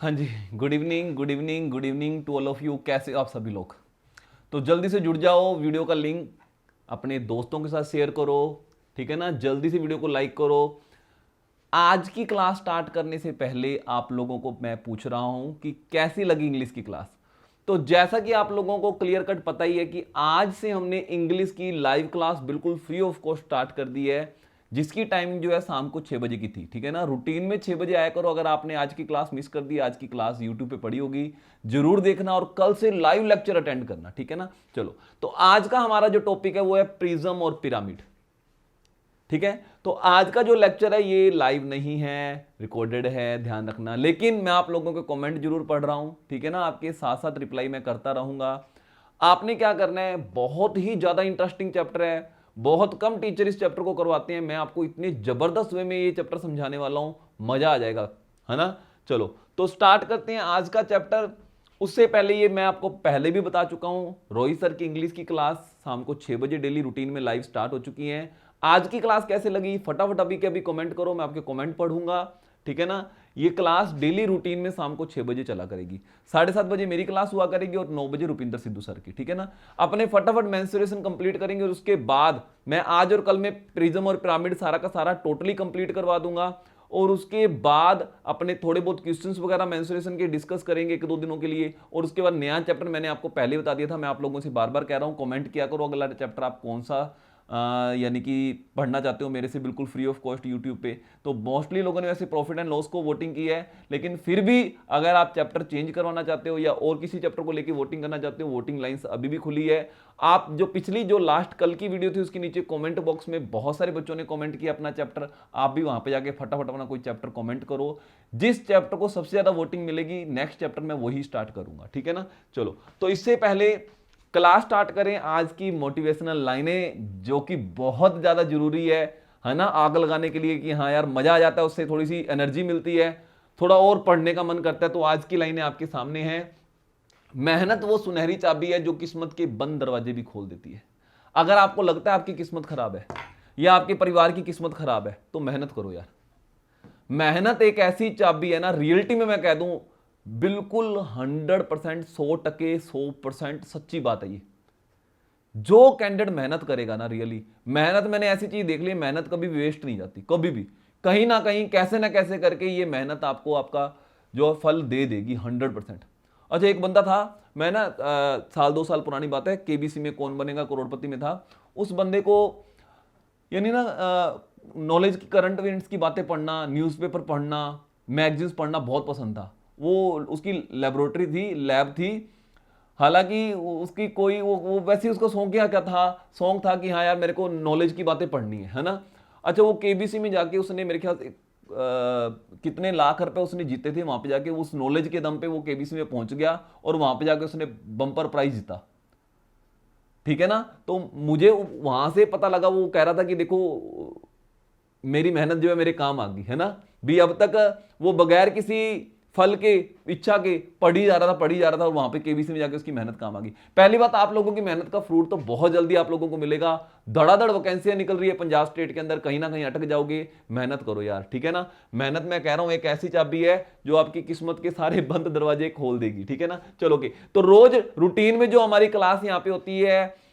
हाँ जी, good evening good evening good evening to all of you. कैसे हो आप सभी लोग? तो जल्दी से जुड़ जाओ, वीडियो का लिंक अपने दोस्तों के साथ शेयर करो, ठीक है ना। जल्दी से वीडियो को लाइक करो। आज की क्लास स्टार्ट करने से पहले आप लोगों को मैं पूछ रहा हूं कि कैसी लगी इंग्लिश की क्लास। तो जैसा कि आप लोगों को क्लियर कट पता ही है कि आज से हमने इंग्लिश की लाइव क्लास बिल्कुल फ्री ऑफ कॉस्ट स्टार्ट कर दी है, जिसकी टाइमिंग जो है शाम को 6 बजे की थी, ठीक है ना। रूटीन में 6 बजे आया करो। अगर आपने आज की क्लास मिस कर दी, आज की क्लास यूट्यूब पे पड़ी होगी, जरूर देखना और कल से लाइव लेक्चर अटेंड करना, ठीक है ना। चलो, तो आज का हमारा जो टॉपिक है वो है प्रिज्म और पिरामिड, ठीक है। तो आज का जो लेक्चर है ये लाइव नहीं है, रिकॉर्डेड है, ध्यान रखना। लेकिन मैं आप लोगों के कमेंट जरूर पढ़ रहा हूं, ठीक है ना। आपके साथ साथ रिप्लाई मैं करता रहूंगा। आपने क्या करना है, बहुत ही ज्यादा इंटरेस्टिंग चैप्टर है, बहुत कम टीचर इस चैप्टर को करवाते हैं। मैं आपको इतने जबरदस्त वे में ये चैप्टर समझाने वाला हूं, मजा आ जाएगा, है ना। चलो तो स्टार्ट करते हैं आज का चैप्टर। उससे पहले ये मैं आपको पहले भी बता चुका हूं, रोहित सर की इंग्लिश की क्लास शाम को 6 बजे डेली रूटीन में लाइव स्टार्ट हो चुकी है। आज की क्लास कैसे लगी फटाफट अभी के अभी कमेंट करो, मैं आपके कमेंट पढ़ूंगा, ठीक है ना। ये क्लास डेली रूटीन में शाम को 6 बजे चला करेगी, 7:30 बजे मेरी क्लास हुआ करेगी और 9 बजे रुपिंदर सिद्धू सर की, ठीक है ना। अपने फटाफट मेंसुरेशन कंप्लीट करेंगे और उसके बाद मैं आज और कल में प्रिज्म और पिरामिड सारा का सारा टोटली कंप्लीट करवा दूंगा। और उसके बाद अपने थोड़े बहुत क्वेश्चंस वगैरह मेंसुरेशन के डिस्कस करेंगे 1-2 दिनों के लिए। और उसके बाद नया चैप्टर मैंने आपको पहले बता दिया था, मैं आप लोगों से बार बार कह रहा हूं, कमेंट किया करो अगला चैप्टर आप कौन सा यानी कि पढ़ना चाहते हो मेरे से बिल्कुल फ्री ऑफ कॉस्ट यूट्यूब पे। तो मोस्टली लोगों ने वैसे प्रॉफिट एंड लॉस को वोटिंग की है, लेकिन फिर भी अगर आप चैप्टर चेंज करवाना चाहते हो या और किसी चैप्टर को लेके वोटिंग करना चाहते हो, वोटिंग लाइंस अभी भी खुली है। आप जो पिछली जो लास्ट कल की वीडियो थी उसके नीचे कमेंट बॉक्स में बहुत सारे बच्चों ने कमेंट किया अपना चैप्टर, आप भी वहां पे जाके फटाफट अपना कोई चैप्टर कमेंट करो। जिस चैप्टर को सबसे ज्यादा वोटिंग मिलेगी नेक्स्ट चैप्टर में वही स्टार्ट करूंगा, ठीक है ना। चलो तो इससे पहले क्लास स्टार्ट करें। आज की मोटिवेशनल लाइनें जो कि बहुत ज्यादा जरूरी है ना, आग लगाने के लिए कि हाँ यार मजा आ जाता है, उससे थोड़ी सी एनर्जी मिलती है, थोड़ा और पढ़ने का मन करता है। तो आज की लाइनें आपके सामने हैं। मेहनत वो सुनहरी चाबी है जो किस्मत के बंद दरवाजे भी खोल देती है। अगर आपको लगता है आपकी किस्मत खराब है या आपके परिवार की किस्मत खराब है तो मेहनत करो यार। मेहनत एक ऐसी चाबी है ना, रियलिटी में मैं कह दूं बिल्कुल 100%, 100% 100% सच्ची बात है ये। जो कैंडिडेट मेहनत करेगा ना, रियली मेहनत, मैंने ऐसी चीज देख ली, मेहनत कभी वेस्ट नहीं जाती, कभी भी, कहीं ना कहीं कैसे ना कैसे करके ये मेहनत आपको आपका जो फल दे देगी 100%। अच्छा, एक बंदा था, मैं ना साल 2 साल पुरानी बात है, केबीसी में कौन बनेगा करोड़पति में था। उस बंदे को यानी ना नॉलेज की, करंट इवेंट्स की बातें पढ़ना, न्यूज़पेपर पढ़ना, मैगजीन्स पढ़ना बहुत पसंद था। वो उसकी लेबोरेटरी थी, लैब थी, हालांकि उसकी कोई वो वैसे ही उसका शौक क्या था, शौक था कि हाँ यार मेरे को नॉलेज की बातें पढ़नी है ना। अच्छा, वो केबीसी में जाके उसने मेरे ख्याल से कितने लाख रुपए उसने जीते थे वहां पे जाके, उस नॉलेज के दम पे वो केबीसी में पहुंच गया और वहां पे जाके उसने बम्पर प्राइज जीता, ठीक है ना। तो मुझे वहां से पता लगा, वो कह रहा था कि देखो मेरी मेहनत जो है मेरे काम आ गई, है ना। भी अब तक वो बगैर किसी फल के, इच्छा के पढ़ी जा रहा था, पढ़ी जा रहा था, और वहां पे केबीसी में जाके उसकी मेहनत काम आ गई। पहली बात, आप लोगों की मेहनत का फ्रूट तो बहुत जल्दी आप लोगों को मिलेगा। धड़ाधड़ वैकेंसियां निकल रही है पंजाब स्टेट के अंदर, कहीं ना कहीं अटक जाओगे। मेहनत करो यार, ठीक है ना। मेहनत, मैं कह रहा हूं, एक ऐसी चाबी है जो आपकी किस्मत के सारे बंद दरवाजे खोल देगी, ठीक है ना। चलो के, तो रोज रूटीन में जो हमारी क्लास यहाँ पे होती है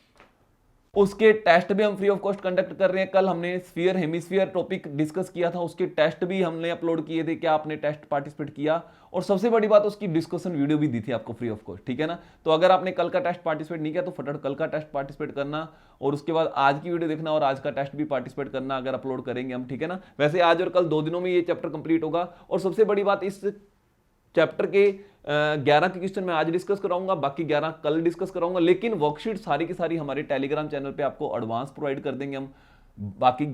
उसके टेस्ट भी हम फ्री ऑफ कॉस्ट कंडक्ट कर रहे हैं। कल हमने स्फीयर हेमिस्फीयर टॉपिक डिस्कस किया था, उसके टेस्ट भी हमने अपलोड किए थे। क्या आपने टेस्ट पार्टिसिपेट किया? और सबसे बड़ी बात, उसकी डिस्कशन वीडियो भी दी थी आपको फ्री ऑफ कॉस्ट, ठीक है ना। तो अगर आपने कल का टेस्ट पार्टिसिपेट नहीं किया तो फटाफट कल का टेस्ट पार्टिसिपेट करना और उसके बाद आज की वीडियो देखना और आज का टेस्ट भी पार्टिसिपेट करना, अगर अपलोड करेंगे हम, ठीक है ना। वैसे आज और कल 2 दिनों में ये चैप्टर कंप्लीट होगा। और सबसे बड़ी बात, इस चैप्टर के 11 के क्वेश्चन मैं आज डिस्कस कराऊंगा, बाकी 11 कल डिस्कस कराऊंगा। लेकिन वर्कशीट सारी की सारी हमारे टेलीग्राम चैनल पे आपको एडवांस प्रोवाइड कर देंगे हम। बाकी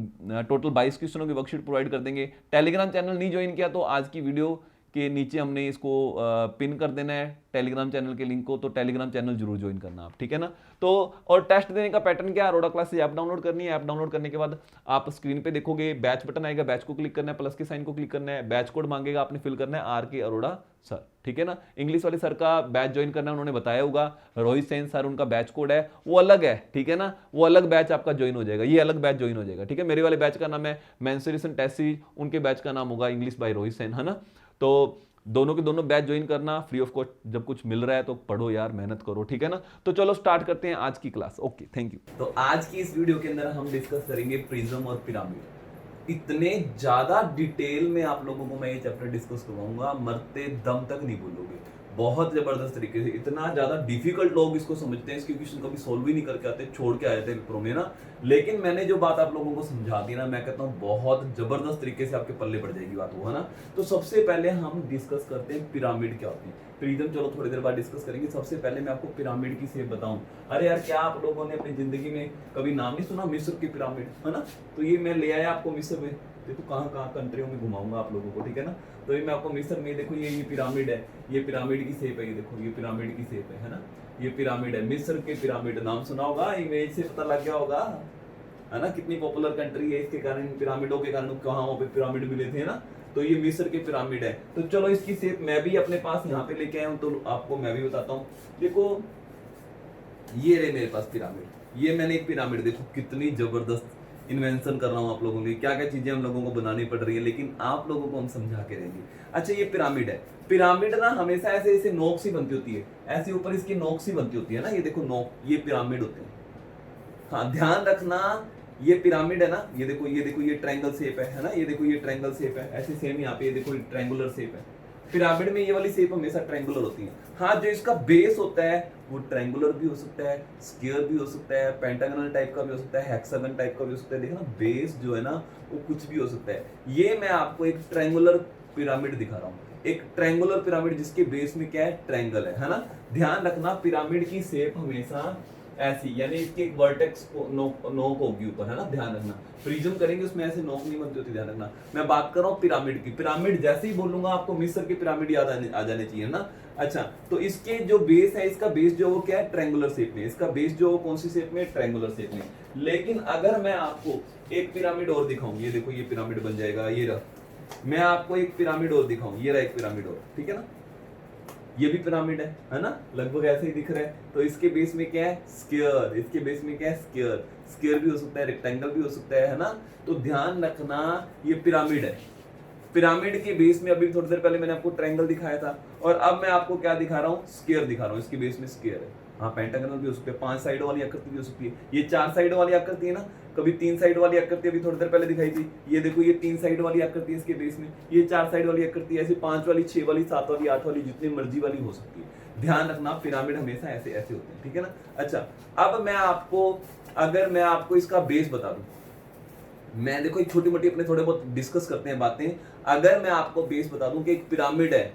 टोटल 22 क्वेश्चनों की वर्कशीट प्रोवाइड कर देंगे। टेलीग्राम चैनल नहीं ज्वाइन किया तो आज की वीडियो के नीचे हमने इसको पिन कर देना है टेलीग्राम चैनल के लिंक को, तो टेलीग्राम चैनल जरूर ज्वाइन करना आप, ठीक है ना। तो और टेस्ट देने का पैटर्न क्या है, अरोड़ा क्लास से ऐप डाउनलोड करनी है। ऐप डाउनलोड करने के बाद आप स्क्रीन पे देखोगे बैच बटन आएगा, बैच को क्लिक करना है, प्लस के साइन को क्लिक करना है, बैच कोड मांगेगा, आपने फिल करना है RK अरोड़ा सर, ठीक है ना। इंग्लिश वाले सर का बैच ज्वाइन करना है, उन्होंने बताया होगा, रोहित सेन सर उनका बैच कोड है, वो अलग है, ठीक है ना। वो अलग बैच आपका ज्वाइन हो जाएगा, ये अलग बैच ज्वाइन हो जाएगा, ठीक है। मेरे वाले बैच का नाम है मेंसुरेशन टेस्ट सीरीज, उनके बैच का नाम होगा इंग्लिश बाय रोहित सेन, है ना। तो दोनों के दोनों बैच ज्वाइन करना फ्री ऑफ कॉस्ट, जब कुछ मिल रहा है तो पढ़ो यार, मेहनत करो, ठीक है ना। तो चलो स्टार्ट करते हैं आज की क्लास। Okay, thank you. तो आज की इस वीडियो के अंदर हम डिस्कस करेंगे प्रिज्म और पिरामिड। इतने ज्यादा डिटेल में आप लोगों को मैं ये चैप्टर डिस्कस करवाऊंगा, मरते दम तक नहीं भूलोगे। बहुत जबरदस्त तरीके से, इतना ज्यादा डिफिकल्ट लोग इसको समझते हैं, इसके क्वेश्चन कभी सोल्व ही नहीं करके आते, छोड़ के आ जाते हैं पेपरों में ना। लेकिन मैंने जो बात आप लोगों को समझा दी ना, मैं कहता हूँ बहुत जबरदस्त तरीके से आपके पल्ले पड़ जाएगी बात, वो है ना। तो सबसे पहले हम डिस्कस करते हैं पिरामिड क्या होती है। प्रिज्म चलो थोड़ी देर बाद डिस्कस करेंगे। सबसे पहले मैं आपको पिरामिड की शेप बताऊं। अरे यार, क्या आप लोगों ने अपनी जिंदगी में कभी नाम नहीं सुना मिस्र की पिरामिड, है ना। तो ये मैं ले आया आपको मिस्र में, देखो कहाँ कहाँ कंट्रियों में घुमाऊंगा आप लोगों को, ठीक है ना। तो ये मैं आपको मिस्र में, देखो ये पिरामिड है, ये पिरामिड की शेप है, ये देखो ये पिरामिड की शेप है ना। ये पिरामिड है, मिस्र के पिरामिड, नाम सुना होगा, इमेज से पता लग गया होगा, है ना। कितनी पॉपुलर कंट्री है, इसके कारण पिरामिडों के कारण कहाँ वहाँ पे पिरामिड मिले थे ना। तो ये मिस्र के पिरामिड है। तो चलो इसकी शेप मैं भी अपने पास यहाँ पे लेके आया हूँ, तो आपको मैं भी बताता हूँ। देखो ये रहे मेरे पास पिरामिड, ये मैंने एक पिरामिड, देखो कितनी जबरदस्त इन्वेंशन कर रहा हूँ आप लोगों की, क्या क्या चीजें हम लोगों को बनानी पड़ रही है, लेकिन आप लोगों को हम समझा के रहेंगे। अच्छा, ये पिरामिड है। पिरामिड ना हमेशा ऐसे ऐसे नोक सी बनती होती है, ऐसे ऊपर इसकी नोक सी बनती होती है ना, ये देखो नोक, ये पिरामिड होते हैं। हाँ, ध्यान रखना, ये पिरामिड है ना, ये देखो ये ट्रायंगल शेप है ना, ये देखो ये ट्रायंगल शेप है, ऐसे सेम यहाँ पे ये देखो ट्रायंगुलर शेप है। पिरामिड में ये वाली शेप हमेशा ट्रायंगुलर होती है। हाँ, जो इसका बेस होता है वो ट्रायंगुलर भी हो सकता है, स्क्वायर भी हो सकता है, पेंटागोनल टाइप का भी हो सकता है, हेक्सागन टाइप का भी हो सकता है। देखो ना, बेस जो है ना वो कुछ भी हो सकता है। ये मैं आपको एक ट्रायंगुलर पिरामिड दिखा रहा हूँ, एक ट्रायंगुलर पिरामिड जिसके बेस में क्या है, ट्रायंगल है ना। ध्यान रखना, पिरामिड की शेप हमेशा ऐसी, यानी इसकी एक वर्टेक्स नोक होगी ऊपर, है ना, ध्यान रखना। प्रिज्म करेंगे उसमें ऐसे नोक नहीं बनती होती, ध्यान रखना। मैं बात कर रहा हूँ पिरामिड की। पिरामिड जैसे ही बोलूंगा आपको मिस्र के पिरामिड याद आ जाने चाहिए ना। अच्छा, तो इसके जो बेस है, इसका बेस जो वो क्या है, ट्रायंगुलर शेप में। इसका बेस जो कौन सी शेप में, ट्रायंगुलर शेप में। लेकिन अगर मैं आपको एक पिरामिड और दिखाऊं, ये देखो ये पिरामिड बन जाएगा, ये रहा। मैं आपको एक पिरामिड और दिखाऊं, ये रहा एक पिरामिड और, ठीक है ना। ये भी पिरामिड है ना, लगभग ऐसे ही दिख रहा है। तो इसके बेस में क्या है, स्क्वायर, इसके बेस में क्या है, स्क्वायर। स्क्वायर भी हो सकता है, रेक्टेंगल भी हो सकता है ना। तो ध्यान रखना, ये पिरामिड है। पिरामिड के बेस में, अभी थोड़ी देर पहले मैंने आपको ट्रायंगल दिखाया था, और अब मैं आपको क्या दिखा रहा हूँ, स्क्वायर दिखा रहा हूँ। इसके बेस में स्क्वायर है। हाँ, पेंटागोनल भी हो सकते हैं, 5 साइडों वाली आकृति भी हो सकती है। ये 4 साइडों वाली आकृति है ना, कभी 3 साइड वाली आकृति अभी थोड़ी देर पहले दिखाई थी। ये देखो ये 3 साइड वाली आकृति है इसके बेस में, ये 4 साइड वाली आकृति, ऐसे 5 वाली, 6 वाली, 7 वाली, 8 वाली, जितनी मर्जी वाली हो सकती है। ध्यान रखना, पिरामिड हमेशा ऐसे ऐसे होते हैं, ठीक है ना। अच्छा, अब मैं आपको, अगर मैं आपको इसका बेस बता दूं, मैं देखो एक छोटी मोटी अपने थोड़े बहुत डिस्कस करते हैं बातें। अगर मैं आपको बेस बता दूं कि एक पिरामिड है,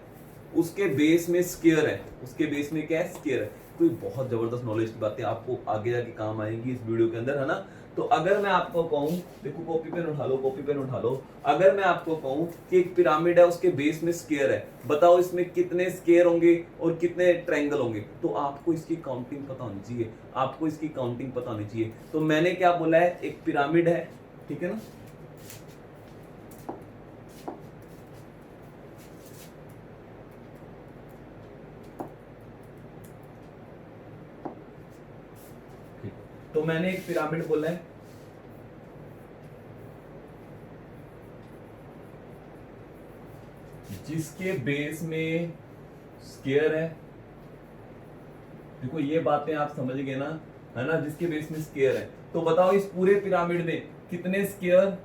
उसके बेस में स्क्वायर है, उसके बेस में क्या है, स्क्वायर है। कोई बहुत जबरदस्त नॉलेज की बातें आपको आगे जाके काम आएंगी इस वीडियो के अंदर, है ना। तो अगर मैं आपको कहूं, देखो कॉपी पेन उठा लो, कॉपी पेन उठा लो। अगर मैं आपको कहूं कि एक पिरामिड है, उसके बेस में स्क्वायर है, बताओ इसमें कितने स्क्वायर होंगे और कितने ट्रायंगल होंगे। तो आपको इसकी काउंटिंग पता होनी चाहिए, आपको इसकी काउंटिंग पता होनी चाहिए। तो मैंने क्या बोला है, एक पिरामिड है, ठीक है ना। तो मैंने एक पिरामिड बोला है, जिसके बेस में स्क्वायर है। देखो ये बातें आप समझ गए ना, है ना, जिसके बेस में स्क्वायर है। तो बताओ इस पूरे पिरामिड में कितने स्क्वायर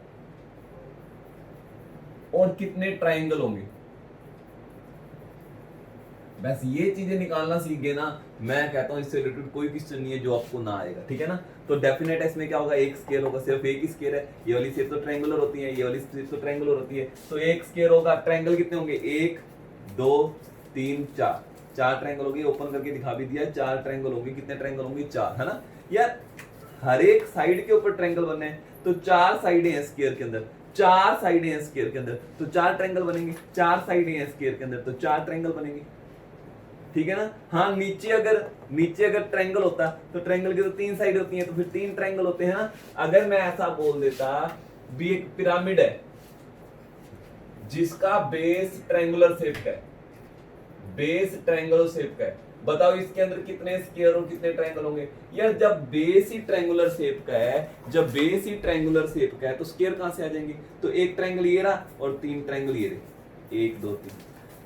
और कितने ट्रायंगल होंगे। बस ये चीजें निकालना सीख गए ना, मैं कहता हूं इससे रिलेटेड कोई क्वेश्चन नहीं है जो आपको ना आएगा, ठीक है ना। तो डेफिनेट इसमें क्या होगा, एक स्क्वायर होगा, सिर्फ एक ही स्क्वायर है। ये वाली शेप तो ट्रायंगुलर होती है, ये वाली शेप तो ट्रायंगुलर होती है। तो एक स्क्वायर होगा, ट्रायंगल कितने होंगे, 1 2 3 4, 4 ट्रायंगल होंगे। ओपन करके दिखा भी दिया, 4 ट्रायंगल होंगे। कितने ट्रायंगल होंगे, 4, है ना। यार हर एक साइड के ऊपर ट्रायंगल बनने हैं, तो 4 साइडें हैं स्क्वायर के अंदर, 4 साइडें हैं स्क्वायर के अंदर, तो 4 ट्रायंगल बनेंगे। 4 साइडें हैं स्क्वायर के अंदर, तो 4 ट्रायंगल बनेंगे, ठीक है ना। हाँ, नीचे अगर ट्रायंगल होता तो ट्रायंगल की तो 3 साइड होती हैं, तो फिर 3 ट्रायंगल होते हैं ना। अगर मैं ऐसा बोल देता भी एक पिरामिड है जिसका बेस ट्रायंगुलर शेप का है, बेस ट्रायंगुलर शेप का है, बताओ इसके अंदर कितने स्क्वायर और कितने ट्रायंगल होंगे। यार जब बेस ही ट्रायंगुलर शेप का है, तो स्क्वायर कहां से आ जाएंगे। तो एक ट्रायंगल ये रहा और 3 ट्रायंगल ये रहे, 1 2 3।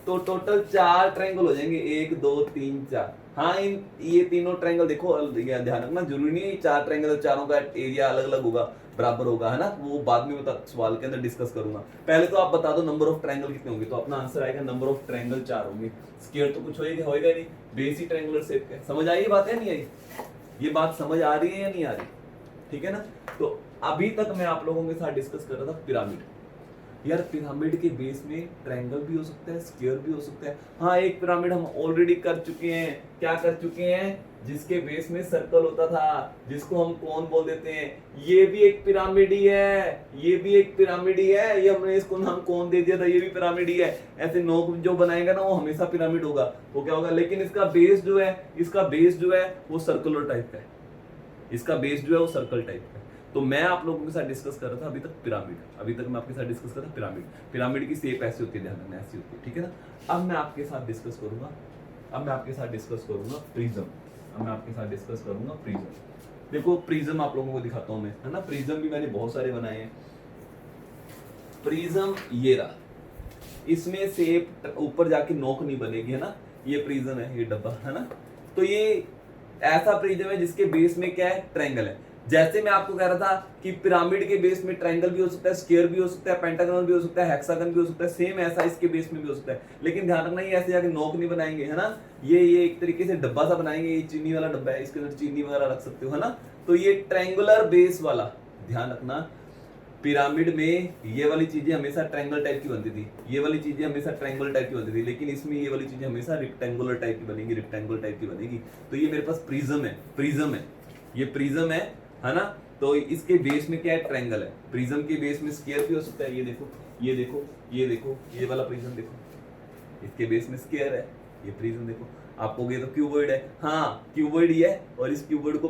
तो टोटल 4 ट्रायंगल हो जाएंगे, 1 2 3 4। हाँ ये तीनों ट्रायंगल देखो, ध्यान रखना जरूरी नहीं है 4 ट्रायंगल, चारों का एरिया अलग अलग होगा, बराबर होगा, है ना, वो बाद में बता सवाल के अंदर डिस्कस करूंगा। पहले तो आप बता दो नंबर ऑफ ट्रायंगल कितने होंगे, तो अपना आंसर आएगा नंबर ऑफ ट्रायंगल 4 होंगे। स्क्वायर तो कुछ होएगा नहीं, बेस ही ट्रायंगुलर शेप का। समझ आई ये बात है नहीं आई? ये बात समझ आ रही है या नहीं आ रही? ठीक है ना। तो अभी तक मैं आप लोगों के साथ डिस्कस कर रहा था पिरामिड। यार पिरामिड के बेस में ट्रायंगल भी हो सकता है, स्क्वायर भी हो सकता है। हाँ एक पिरामिड हम ऑलरेडी कर चुके हैं, क्या कर चुके हैं, जिसके बेस में सर्कल होता था, जिसको हम कोन बोल देते हैं। ये भी एक पिरामिड ही है, ये भी एक पिरामिड ही है, ये हमने इसको नाम कोन दे दिया था, ये भी पिरामिड ही है। ऐसे नोक जो बनाएगा ना वो हमेशा पिरामिड होगा, वो क्या होगा, लेकिन इसका बेस जो है, इसका बेस जो है वो सर्कुलर टाइप का है, इसका बेस जो है वो सर्कल टाइप का है। तो मैं आप लोगों के साथ डिस्कस कर रहा था अभी तक पिरामिड, अभी तक मैं आपके साथ डिस्कस कर रहा था पिरामिड। पिरामिड की शेप ऐसी होती है, ध्यान रखना ऐसी होती है, ठीक है ना। अब मैं आपके साथ डिस्कस करूंगा, प्रिज्म। अब मैं आपके साथ डिस्कस करूंगा प्रिज्म। देखो प्रिज्म आप लोगों को दिखाता हूं मैं, है ना। प्रिज्म भी मैंने बहुत सारे बनाए हैं। प्रिज्म ये रहा, इसमें शेप ऊपर जाके नोक नहीं बनेगी, है ना। ये प्रिज्म है, ये डब्बा, है ना। तो ये ऐसा प्रिज्म है जिसके बेस में क्या है, ट्रायंगल है। जैसे मैं आपको कह रहा था कि पिरामिड के बेस में ट्रायंगल भी हो सकता है, स्क्वायर भी हो सकता है, पेंटागन भी हो सकता है, हेक्सागन भी हो सकता है, सेम ऐसा इसके बेस में भी हो सकता है। लेकिन ध्यान रखना ये ऐसे जाके नोक नहीं बनाएंगे, है ना। ये एक तरीके से डब्बा सा बनाएंगे, ये चीनी वाला डब्बा है, इसके अंदर चीनी वगैरह रख सकते हो, है ना। तो ये ट्रायंगुलर बेस वाला, ध्यान रखना पिरामिड में ये वाली चीजें हमेशा ट्रायंगल टाइप की बनती थी, ये वाली चीजें हमेशा ट्रायंगल टाइप की बनती थी, लेकिन इसमें ये वाली चीजें हमेशा रेक्टेंगुलर टाइप की बनेगी, रेक्टेंगुलर टाइप की बनेगी। तो ये मेरे पास प्रिज्म है, ये प्रिज्म है ना। तो इसके बेस में क्या है, ट्रायंगल है। प्रिज्म के बेस में स्क्वायर भी हो सकता है, ये देखो, ये देखो, ये देखो, ये वाला प्रिज्म देखो, इसके बेस में स्क्वायर है। ये प्रिज्म देखो, आपको ये तो क्यूबॉइड है, हाँ क्यूबॉइड ही है, और इस क्यूबॉइड को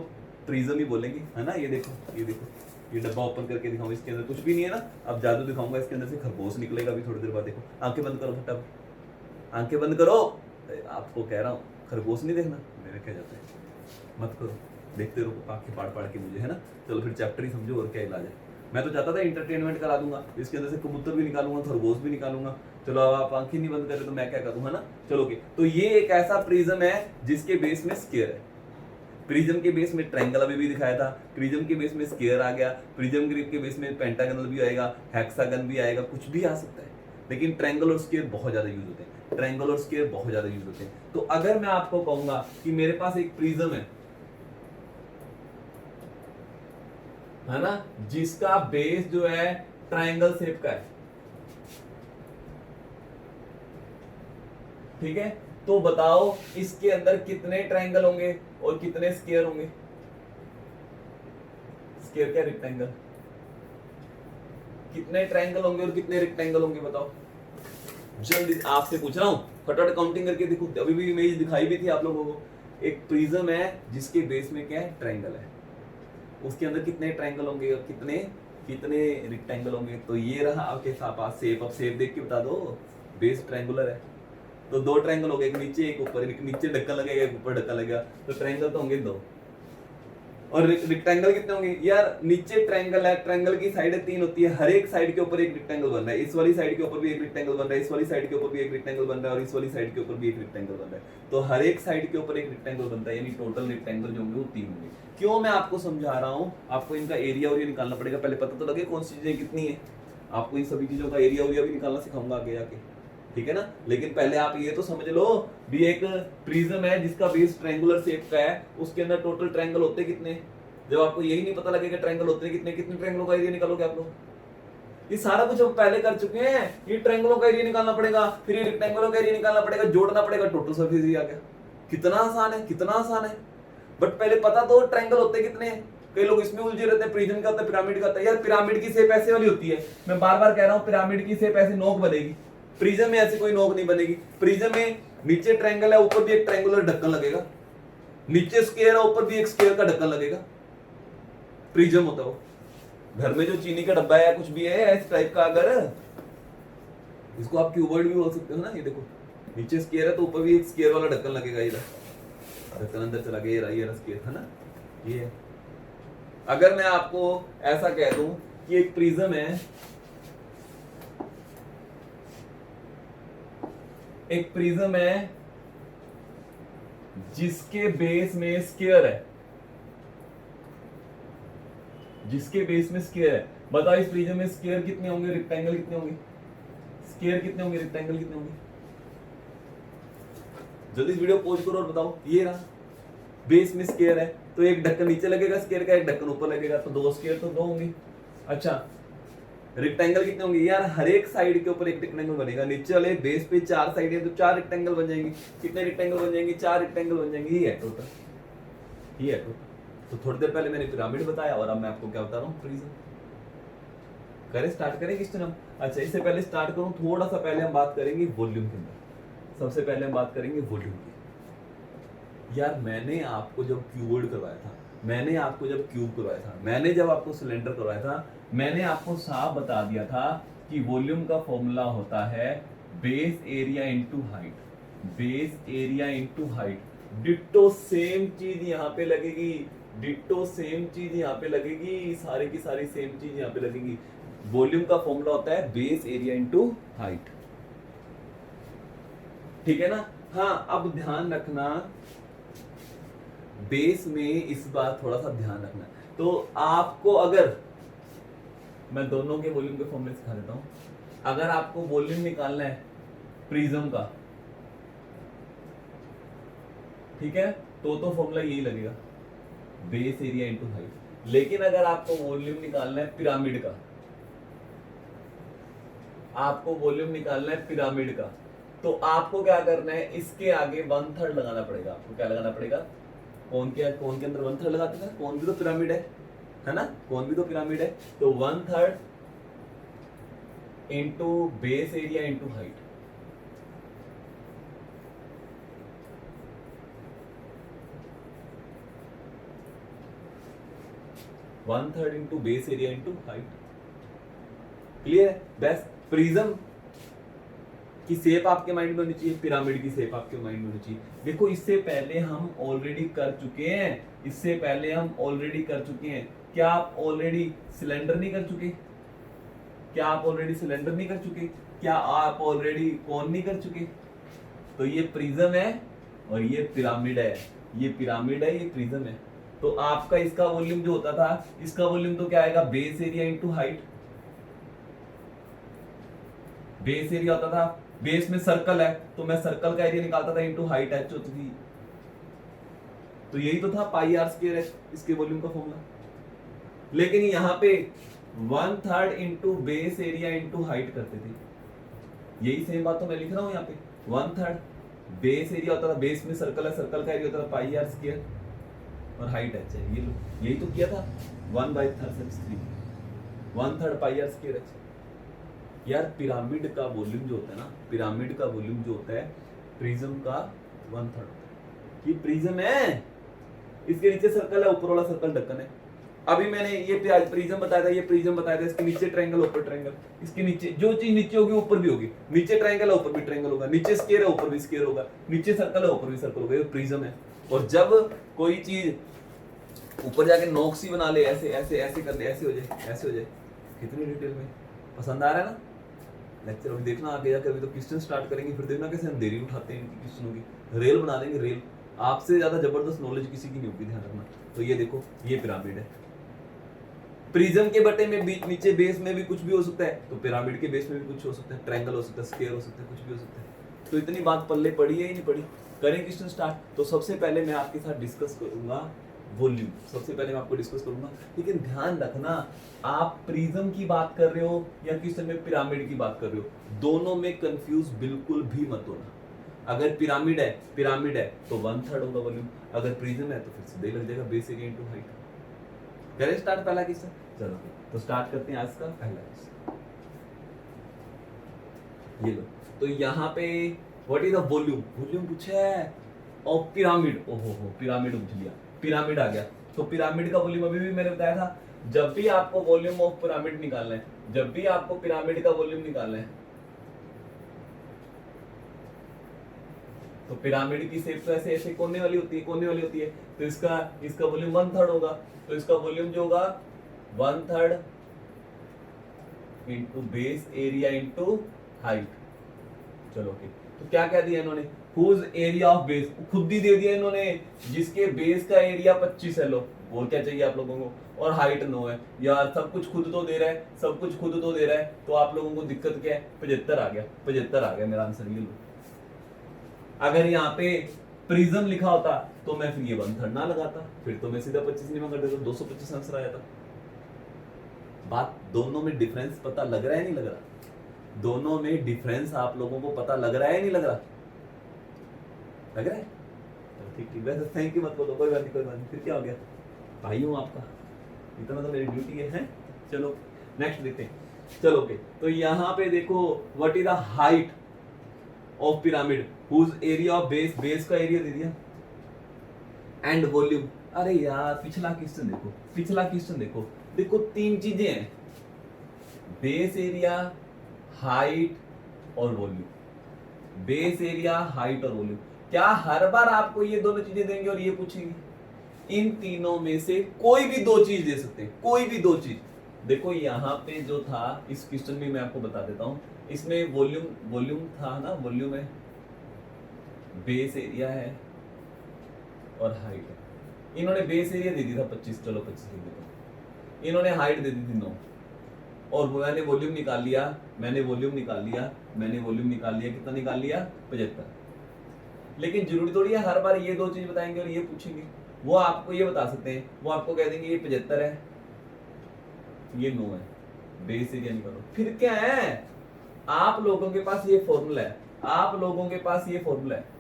प्रिज्म ही बोलेंगे, है ना। ये देखो, ये देखो, ये डब्बा ओपन करके दिखाऊं, इसके अंदर कुछ भी नहीं है ना। अब जादू दिखाऊंगा, इसके अंदर से खरगोश निकलेगा अभी थोड़ी देर बाद। देखो आंखें बंद करो फटाफट, आंखें बंद करो, आपको कह रहा हूँ खरगोश नहीं देखना, मेरे कह जाते हैं मत करो, देखते रहो आंखें पाड़ के मुझे, है ना। चलो फिर चैप्टर ही समझो और क्या इलाज है। मैं तो चाहता था इंटरटेनमेंट करा दूंगा, इसके अंदर से कबूतर भी निकालूंगा, खरगोश भी निकालूंगा। चलो अब आप आंखें नहीं बंद करे तो मैं क्या करूँ, है ना। चलो ओके, तो ये एक ऐसा प्रिज्म है जिसके बेस में स्क्वायर है। प्रिज्म के बेस में ट्रायंगल अभी भी दिखाया था, प्रिज्म के बेस में स्क्वायर आ गया, प्रिज्म के बेस में पेंटागनल भी आएगा, हेक्सागन भी आएगा, कुछ भी आ सकता है। लेकिन ट्रायंगल और स्क्वायर बहुत ज्यादा यूज होते हैं, ट्रायंगल और स्क्वायर बहुत ज्यादा यूज होते हैं। तो अगर मैं आपको कहूंगा कि मेरे पास एक प्रिज्म है ना, जिसका बेस जो है ट्रायंगल शेप का है, ठीक है, तो बताओ इसके अंदर कितने ट्रायंगल होंगे और कितने स्क्वायर होंगे। स्क्वायर क्या, रेक्टेंगल, कितने ट्रायंगल होंगे और कितने रेक्टेंगल होंगे बताओ। जल्दी आपसे पूछ रहा हूं, फटाफट काउंटिंग करके देखो। अभी भी इमेज दिखाई भी थी आप लोगों को। एक प्रिज्म है जिसके बेस में क्या है, ट्रायंगल है, उसके अंदर कितने ट्रायंगल होंगे और कितने कितने रेक्टेंगल होंगे। तो ये रहा आपके पास शेप। अब शेप देख के बता दो, बेस ट्रायंगुलर है तो 2 ट्रायंगल हो गए, एक नीचे एक ऊपर, एक नीचे ढक्कन लगेगा एक ऊपर ढक्कन लगेगा, तो ट्रायंगल तो होंगे 2। और रेक्टेंगल कितने होंगे यार, नीचे ट्रायंगल है, ट्रायंगल की साइडें 3 होती है, हर एक साइड के ऊपर एक रेक्टेंगल बन रहा है, इस वाली साइड के ऊपर भी एक रेक्टेंगल बन रहा है, इस वाली साइड के ऊपर भी एक रेक्टेंगल बन रहा है, और इस वाली साइड के ऊपर भी एक रेक्टेंगल बन रहा है। तो हर एक साइड के ऊपर एक रेक्टेंगल बनता है, यानी टोटल रेक्टेंगल जो होंगे वो 3 होंगे। क्यों मैं आपको समझा रहा हूँ, आपको इनका एरिया और ये निकालना पड़ेगा, पहले पता तो लगे कौन सी चीजें कितनी है। आपको इन सभी चीजों का एरिया और भी निकालना सिखाऊंगा आगे जाके, ठीक है ना। लेकिन पहले आप ये तो समझ लो भी एक प्रिज्म है जिसका बेस ट्रायंगुलर शेप का है, उसके अंदर टोटल ट्रायंगल होते कितने। जब आपको यही नहीं पता लगेगा ट्रायंगल होते हैं कितने, कितने ट्रायंगलों का एरिया निकालोगे आप लोग। ये सारा कुछ हम पहले कर चुके हैं। ये ट्रायंगलों का एरिया निकालना पड़ेगा, फिर ये रेक्टेंगलों का एरिया निकालना पड़ेगा, जोड़ना पड़ेगा, टोटल सरफेस एरिया आ गया। कितना आसान है, कितना आसान है। बट पहले पता तो ट्रायंगल होते कितने हैं। कई लोग इसमें उलझे रहते हैं, प्रिज्म का होता है, पिरामिड का होता है। यार पिरामिड की शेप ऐसे वाली होती है, मैं बार बार कह रहा हूँ, पिरामिड की शेप ऐसे नोक बनेगी, प्रिज्म में ऐसी कोई नोक नहीं बनेगी। प्रिज्म में नीचे ट्रायंगल है, ऊपर भी एक ट्रायंगुलर ढक्कन लगेगा, नीचे स्क्वायर है, ऊपर भी एक स्क्वायर का ढक्कन लगेगा। प्रिज्म होता है वो। घर में जो चीनी का डब्बा है, कुछ भी है इस टाइप का, अगर इसको आप क्यूबॉइड भी बोल सकते हो ना। ये देखो नीचे स्क्वायर है तो ऊपर भी एक स्क्वायर वाला ढक्कन लगेगा, इधर ढक्कन अंदर चला गया, ये रहा स्क्वायर, है ना। ये अगर मैं आपको ऐसा कह दूं कि एक प्रिज्म है, एक प्रिज्म है जिसके बेस में स्क्वायर है, जिसके बेस में स्क्वायर है। बताओ इस प्रिज्म में स्क्वायर कितने होंगे, रेक्टेंगल कितने होंगे, स्क्वायर कितने होंगे, रेक्टेंगल कितने होंगे? जल्दी वीडियो पॉज करो और बताओ। ये रहा बेस में स्क्वायर है तो एक ढक्कन नीचे लगेगा स्क्वायर का, एक ढक्कन ऊपर लगेगा, तो दो स्क्वायर तो दो होंगे। अच्छा रेक्टेंगल कितने होंगे यार? हर एक साइड के ऊपर एक रेक्टेंगल बनेगा। नीचे वाले बेस पे 4 साइड है तो 4 रेक्टेंगल बन जाएंगे। कितने रेक्टेंगल बन जाएंगे? 4 रेक्टेंगल बन जाएंगे। ये है टोटल, ये है टोटल। तो थोड़ी देर पहले मैंने पिरामिड बताया और अब मैं आपको क्या बता रहा हूँ, प्रिज्म। करें स्टार्ट करें क्वेश्चन हम। अच्छा इससे पहले स्टार्ट करूं, थोड़ा सा पहले हम बात करेंगे वॉल्यूम के अंदर। सबसे पहले हम बात करेंगे वॉल्यूम की। यार मैंने आपको जब क्यूबॉइड करवाया था, मैंने आपको जब क्यूब करवाया था, मैंने जब आपको सिलेंडर करवाया था, मैंने आपको साफ बता दिया था कि वॉल्यूम का फॉर्मूला होता है base area into height, base area into height. Ditto same चीज यहाँ पे लगेगी, डिट्टो सेम चीज यहाँ पे लगेगी, सारी की सारी सेम चीज यहाँ पे लगेगी। वॉल्यूम का फॉर्मूला होता है बेस एरिया इनटू हाइट, ठीक है ना? हाँ अब ध्यान रखना, बेस में इस बार थोड़ा सा ध्यान रखना। तो आपको अगर मैं दोनों के वॉल्यूम के फॉर्मूले सिखा देता हूं। अगर आपको वॉल्यूम निकालना है प्रिज्म का, ठीक है, तो फॉर्मूला यही लगेगा बेस एरिया इनटू हाइट। लेकिन अगर आपको वॉल्यूम निकालना है पिरामिड का, आपको वॉल्यूम निकालना है पिरामिड का, तो आपको क्या करना है, इसके आगे 1/3 लगाना पड़ेगा। आपको क्या लगाना पड़ेगा? कौन के अंदर 1/3 लगाते हैं? कौन भी तो पिरामिड है ना? कौन भी तो पिरामिड है। तो 1/3 into base area into height. One third into base area into height. Clear है? बस प्रिज्म की शेप आपके माइंड में होनी चाहिए, पिरामिड की शेप आपके माइंड में होनी चाहिए। देखो इससे पहले हम ऑलरेडी कर चुके हैं, इससे पहले हम ऑलरेडी कर चुके हैं। क्या आप ऑलरेडी सिलेंडर नहीं कर चुके? क्या आप ऑलरेडी सिलेंडर नहीं कर चुके? क्या आप ऑलरेडी कोन नहीं कर चुके? तो ये प्रिज्म है और ये पिरामिड है, ये पिरामिड है, ये प्रिज्म है। तो आपका इसका वॉल्यूम जो होता था, इसका वॉल्यूम तो क्या आएगा? Base area into height. Base area होता था, बेस में सर्कल है तो मैं सर्कल का एरिया निकालता था इंटू हाइट एच होती थी। तो यही तो था पाई आर स्क्वायर एच, इसके वॉल्यूम का फॉर्मूला। लेकिन यहाँ पे 1/3 into base area into height करते थे। यही सेम बात तो मैं लिख रहा हूँ यहाँ पे। 1/3 बेस एरिया होता था, बेस में सर्कल है, सर्कल का एरिया होता था पाई आर स्क्वायर और हाइट एच है। ये लो, यही तो किया था 1/3 1/3 पाई आर स्क्वायर एच। यार पिरामिड का वॉल्यूम जो होता है ना, पिरामिड का वॉल्यूम जो होता है प्रिज्म का 1/3। ये प्रिज्म है, इसके नीचे सर्कल है, ऊपर वाला सर्कल ढक्कन है। अभी मैंने ये प्रिज्म बताया था, ये प्रिज्म बताया था, इसके नीचे ट्रायंगल ऊपर ट्रायंगल, इसके नीचे जो चीज नीचे होगी ऊपर भी होगी। नीचे ट्रायंगल है ऊपर भी ट्रायंगल होगा, नीचे स्क्वायर है ऊपर भी स्क्वायर होगा, नीचे सर्कल है ऊपर भी सर्कल होगा। ये प्रिज्म है। और जब कोई चीज ऊपर जाके नोक सी बना ले, ऐसे ऐसे ऐसे कर ले, ऐसे हो जाए, ऐसे हो जाए। कितनी डिटेल में पसंद आ रहा है ना लेक्चर? अभी देखना आगे जाकर, अभी तो क्वेश्चन स्टार्ट करेंगे, फिर देखना कैसे अंधेरी उठाते हैं इनकी क्वेश्चनों की। रेल बना देंगे रेल। आपसे ज्यादा जबरदस्त नॉलेज किसी की नहीं होगी, ध्यान रखना। तो ये देखो, ये पिरामिड है। प्रिज्म के बटे में बीच नीचे बेस में भी कुछ भी हो सकता है, तो पिरामिड के बेस में भी कुछ हो सकता है, ट्रायंगल हो सकता है, स्क्वायर हो सकता है, कुछ भी हो सकता है। तो इतनी बात पल्ले पड़ी है ही नहीं पड़ी? करें क्वेश्चन स्टार्ट। तो सबसे पहले मैं आपके साथ डिस्कस करूंगा वॉल्यूम, सबसे पहले मैं आपको डिस्कस करूंगा। लेकिन ध्यान रखना, आप प्रिज्म की बात कर रहे हो या क्वेश्चन में पिरामिड की बात कर रहे हो, दोनों में कंफ्यूज बिल्कुल भी मत होना। अगर पिरामिड है तो 1/3 होगा वॉल्यूम, अगर प्रिज्म है तो फिर सीधे लग जाएगा बेस एरिया इनटू हाइट। करें स्टार्ट पहला क्वेश्चन? चलो तो स्टार्ट करते हैं आज का पहला क्वेश्चन। ये लो, तो यहाँ पे what is the volume, volume पूछा है। और पिरामिड, ओहो पिरामिड पूछ लिया, पिरामिड आ गया। तो पिरामिड का वॉल्यूम अभी भी मैंने बताया था, जब भी आपको वॉल्यूम ऑफ पिरामिड निकालना है, जब भी आपको पिरामिड का वॉल्यूम निकालना है, तो पिरामिड की शेप तो ऐसे ऐसे कोने वाली होती है, कोने वाली होती है। तो इसका वॉल्यूम 1/3 होगा। तो इसका वॉल्यूम जो होगा 1/3 into base area into height. चलो ओके, तो क्या कह दिया इन्होंने, हुज एरिया ऑफ बेस, खुद ही दे दिया इन्होंने, जिसके बेस का एरिया 25 है। लो और क्या चाहिए आप लोगों को, और हाइट 9 है। यार सब कुछ खुद तो दे रहा है, सब कुछ खुद तो दे रहा है, तो आप लोगों को दिक्कत क्या है, 75 आ गया, 75 आ गया मेरा आंसर ये लो। अगर यहाँ पे प्रिज्म लिखा होता तो मैं फिर ये 1/3 ना लगाता, फिर तो मैं सीधा 25 नहीं कर देता, 225 आंसर आ जाता। बात दोनों में डिफरेंस पता लग रहा है नहीं लग रहा, दोनों में डिफरेंस आप लोगों को पता लग रहा है नहीं लग रहा, लग रहा है? ठीक ठीक, वैसे थैंक यू मत बोलो, कोई बात नहीं कोई बात नहीं, फिर क्या हो गया, भाई हूं आपका, इतना तो मेरी ड्यूटी है? चलो नेक्स्ट देखते हैं। चलो ओके, तो यहाँ पे देखो what is the height of pyramid whose area of base, base का एरिया दे दिया, एंड वॉल्यूम। अरे यार पिछला क्वेश्चन देखो, पिछला क्वेश्चन देखो, देखो तीन चीजें हैं, बेस एरिया, हाइट और वॉल्यूम। बेस एरिया, हाइट और वॉल्यूम, क्या हर बार आपको ये दोनों चीजें देंगे और ये पूछेंगे? इन तीनों में से कोई भी दो चीज दे सकते हैं, कोई भी दो चीज। देखो यहाँ पे जो था, इस क्वेश्चन में मैं आपको बता देता हूं, इसमें वॉल्यूम, वॉल्यूम था ना, वॉल्यूम है, बेस एरिया है और हाइट है। इन्होंने बेस एरिया दे दिया था 25, चलो 25 लिख देता हूं, इन्होंने हाइट दे दी थी 9, और मैंने वॉल्यूम निकाल लिया, मैंने वॉल्यूम निकाल लिया, मैंने वॉल्यूम निकाल लिया, कितना निकाल लिया, 75। लेकिन जरूरी थोड़ी है हर बार ये दो चीज बताएंगे और ये पूछेंगे, वो आपको ये बता सकते हैं, वो आपको कह देंगे ये 75 है, ये 9 है, बेस एरिया निकालो। फिर क्या है, आप लोगों के पास ये फॉर्मूला है, आप लोगों के पास ये फॉर्मूला है,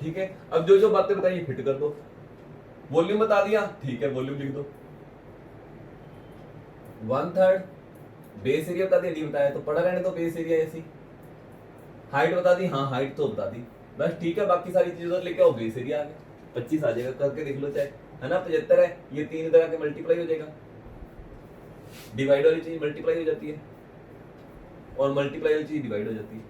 ठीक है? अब जो जो बातें बताई फिट कर दो, वॉल्यूम बता दिया, ठीक है वॉल्यूम लिख दो, 1/3, बेस एरिया बता दिया, नहीं बताया तो पढ़ा रहने दो, बेस एरिया ऐसी, हाइट बता दी, हाँ हाइट तो बता दी, बस ठीक है, बाकी सारी चीजों लेके आओ, बेस एरिया आ गया, 25 आ जाएगा, करके देख लो चाहे, है ना? 75 है, ये 3 इधर आके मल्टीप्लाई हो जाएगा, डिवाइड वाली चीज मल्टीप्लाई हो जाती है और मल्टीप्लाई वाली चीज डिवाइड हो जाती है,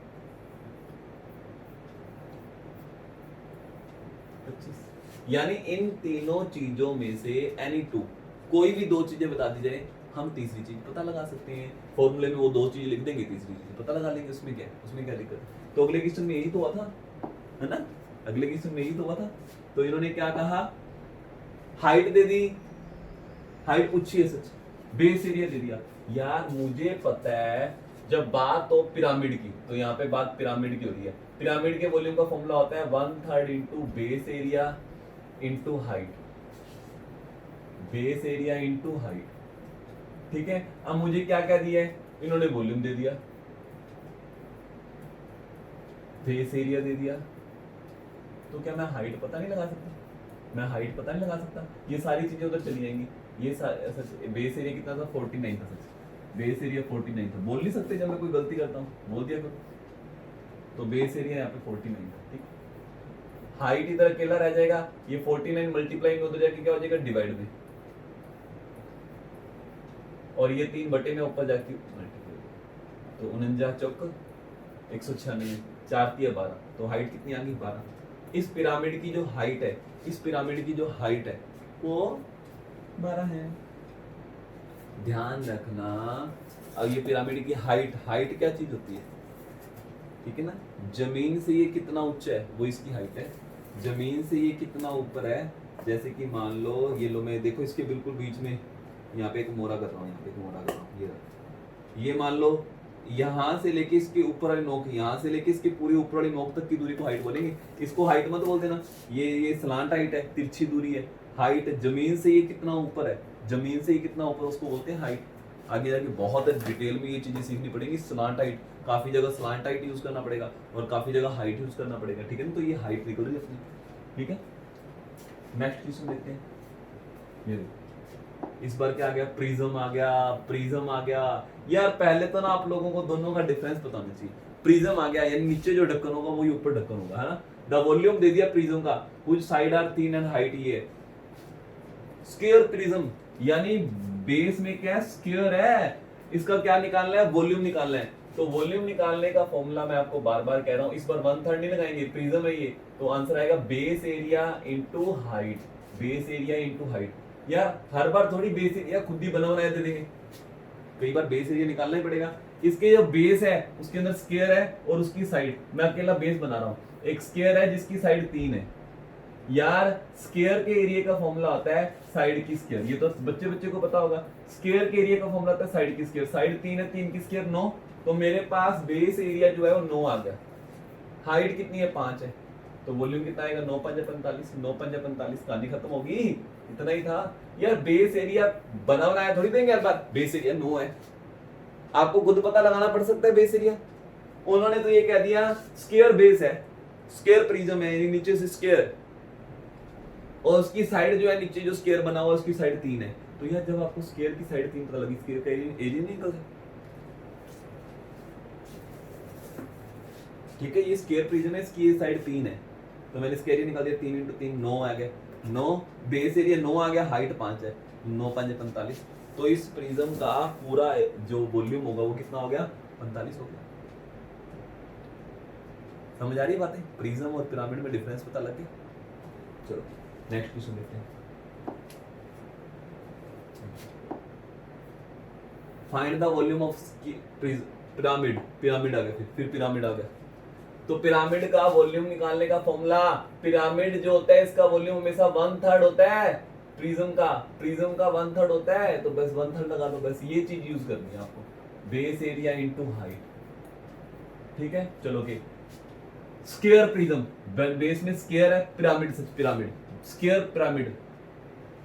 25। यानी इन तीनों चीजों में से एनी टू, कोई भी दो चीजें बता दी जाए, हम तीसरी चीज पता लगा सकते हैं। फॉर्मूले में वो दो चीज लिख देंगे, तीसरी चीज पता लगा लेंगे, उसमें क्या है, उसमें क्या दिक्कत? तो अगले क्वेश्चन में यही तो हुआ था, है ना? अगले क्वेश्चन में यही तो हुआ था। तो इन्होंने क्या कहा, हाइट दे दी, हाइट पूछी है सच, बेस एरिया दे दिया। यार मुझे पता है जब बात हो पिरामिड की, तो यहाँ पे बात पिरामिड की हो रही है, पिरामिड के वॉल्यूम का फॉर्मूला होता है 1/3 into base area into height, base area into height, ठीक है? अब मुझे क्या क्या दिया है, इन्होंने वॉल्यूम दे दिया, बेस एरिया दे दिया, तो क्या मैं हाइट पता नहीं लगा सकता? मैं हाइट पता नहीं लगा सकता? ये सारी चीजें उधर चली जाएंगी। ये बेस एरिया कितना था, 49 था सच, बेस एरिया 49 था, बोल नहीं सकते जब मैं कोई गलती करता हूँ, बोल दिया करो। तो बेस एरिया यहाँ पे 49 था, ठीक। हाइट इधर अकेला रह जाएगा, ये 49 मल्टीप्लाई में उधर जाके क्या हो जाएगा, डिवाइड में, और ये 3 बटे में ऊपर जाके मल्टीप्लाई, तो 49 चौक 196, 4 3 12, तो हाइट कितनी आ गई, 12। इस पिरामिड की जो हाइट है, इस पिरामिड की जो हाइट है वो 12 है, ध्यान रखना। अब ये पिरामिड की हाइट, हाइट क्या चीज होती है, ठीक है ना? जमीन से ये कितना ऊंचा है वो इसकी हाइट है, जमीन से ये कितना ऊपर है, जैसे कि मान लो ये लो, मैं देखो इसके बिल्कुल बीच में यहाँ पे एक मोरा कर रहा हूँ, यहाँ पे एक मोरा कर रहा हूँ, ये मान लो यहाँ से लेके इसके ऊपर वाली नोक, यहाँ से लेके इसके पूरी ऊपर वाली नोक तक की दूरी को हाइट बोलेंगे। इसको हाइट मत बोल देना, ये स्लांट हाइट है, तिरछी दूरी है। हाइट जमीन से ये कितना ऊपर है, जमीन से ये कितना ऊपर, उसको बोलते हैं हाइट। आगे जाके बहुत डिटेल में ये चीजें सीखनी पड़ेगी। स्लांट हाइट, काफी जगह स्लांट हाइट यूज करना पड़ेगा और काफी जगह हाइट यूज करना पड़ेगा, ठीक है ना? तो ये हाइट निकल रही है अपनी, ठीक है। नेक्स्ट क्वेश्चन देखते हैं। ये इस बार क्या आ गया, प्रिज्म आ गया, प्रिज्म आ गया। यार पहले तो ना आप लोगों को दोनों का डिफरेंस पता होना चाहिए। प्रिज्म आ गया यानी नीचे जो ढक्कन होगा वही ऊपर ढक्कन होगा, है ना? द वॉल्यूम दे दिया प्रिज्म का, कुछ साइड आर 3 एंड हाइट ये। स्क्वायर प्रिज्म यानी बेस में क्या स्क्वायर है, इसका क्या निकालना है, वॉल्यूम निकालना है। तो वॉल्यूम निकालने का फॉर्मूला मैं आपको बार बार कह रहा हूं, इस बार 1/3 नहीं लगाएंगे, प्रिज्म है ये, तो आंसर आएगा base area into height, base area into height. या हर बार थोड़ी बेस एरिया खुद ही बना बनाया दे देंगे, कई बार बेस एरिया निकालना ही पड़ेगा। इसके जो बेस है उसके अंदर स्क्वायर है और उसकी साइड, मैं अकेला बेस बना रहा हूं, एक स्क्वायर है जिसकी साइड 3 है। यार स्क्वायर के एरिया का फॉर्मूला होता है साइड की स्क्वायर, ये तो बच्चे बच्चे को पता होगा। स्क्वायर के एरिया का फॉर्मूला होता है साइड की स्क्वायर, साइड 3 है, 3 की स्क्वायर 9, तो मेरे पास बेस एरिया जो है वो 9 आ गया। हाइट कितनी है 5 है, तो वॉल्यूम कितना आएगा 9 5 45, 9 5 45, कहानी खत्म होगी, इतना ही था यार। बेस एरिया बना बनाया थोड़ी देंगे हर बार, बेस एरिया 9 है, आपको खुद पता लगाना पड़ सकता है बेस एरिया। उन्होंने तो ये कह दिया स्क्वायर बेस है, स्क्वायर प्रिज्म है, नीचे से स्क्वायर और उसकी साइड जो है नीचे जो स्क्वायर बना हुआ उसकी साइड 3 है। तो यार जब आपको स्क्वायर की साइड 3 पता लगी, स्क्वायर का एरिया नहीं निकल सकता, ठीक है। ये स्क्वायर प्रिज्म है, इसकी ये साइड 3 है, तो मैंने इसका एरिया निकाल दिया, 3 × 3 9 आ गया, 9 बेस एरिया 9 आ गया, हाइट 5 है, 9 5 45, तो इस प्रिज्म का पूरा जो वॉल्यूम होगा वो कितना हो गया 45 हो गया। समझ आ रही है बातें, प्रिज्म और पिरामिड में डिफरेंस पता लग गया। चलो नेक्स्ट क्वेश्चन देखते हैं। Find the volume of pyramid, pyramid आ गया, फिर पिरामिड आ गया। तो पिरामिड का वॉल्यूम निकालने का फॉर्मूला, पिरामिड जो होता है इसका वॉल्यूम हमेशा 1/3 होता है, प्रिज्म का 1/3 होता है, तो बस 1/3 लगा दो, बस ये चीज यूज करनी है आपको, बेस एरिया इनटू हाइट, ठीक है। चलो के स्क्वायर प्रिज्म, बेस में स्क्वायर है, पिरामिड से पिरामिड, स्क्वायर पिरामिड,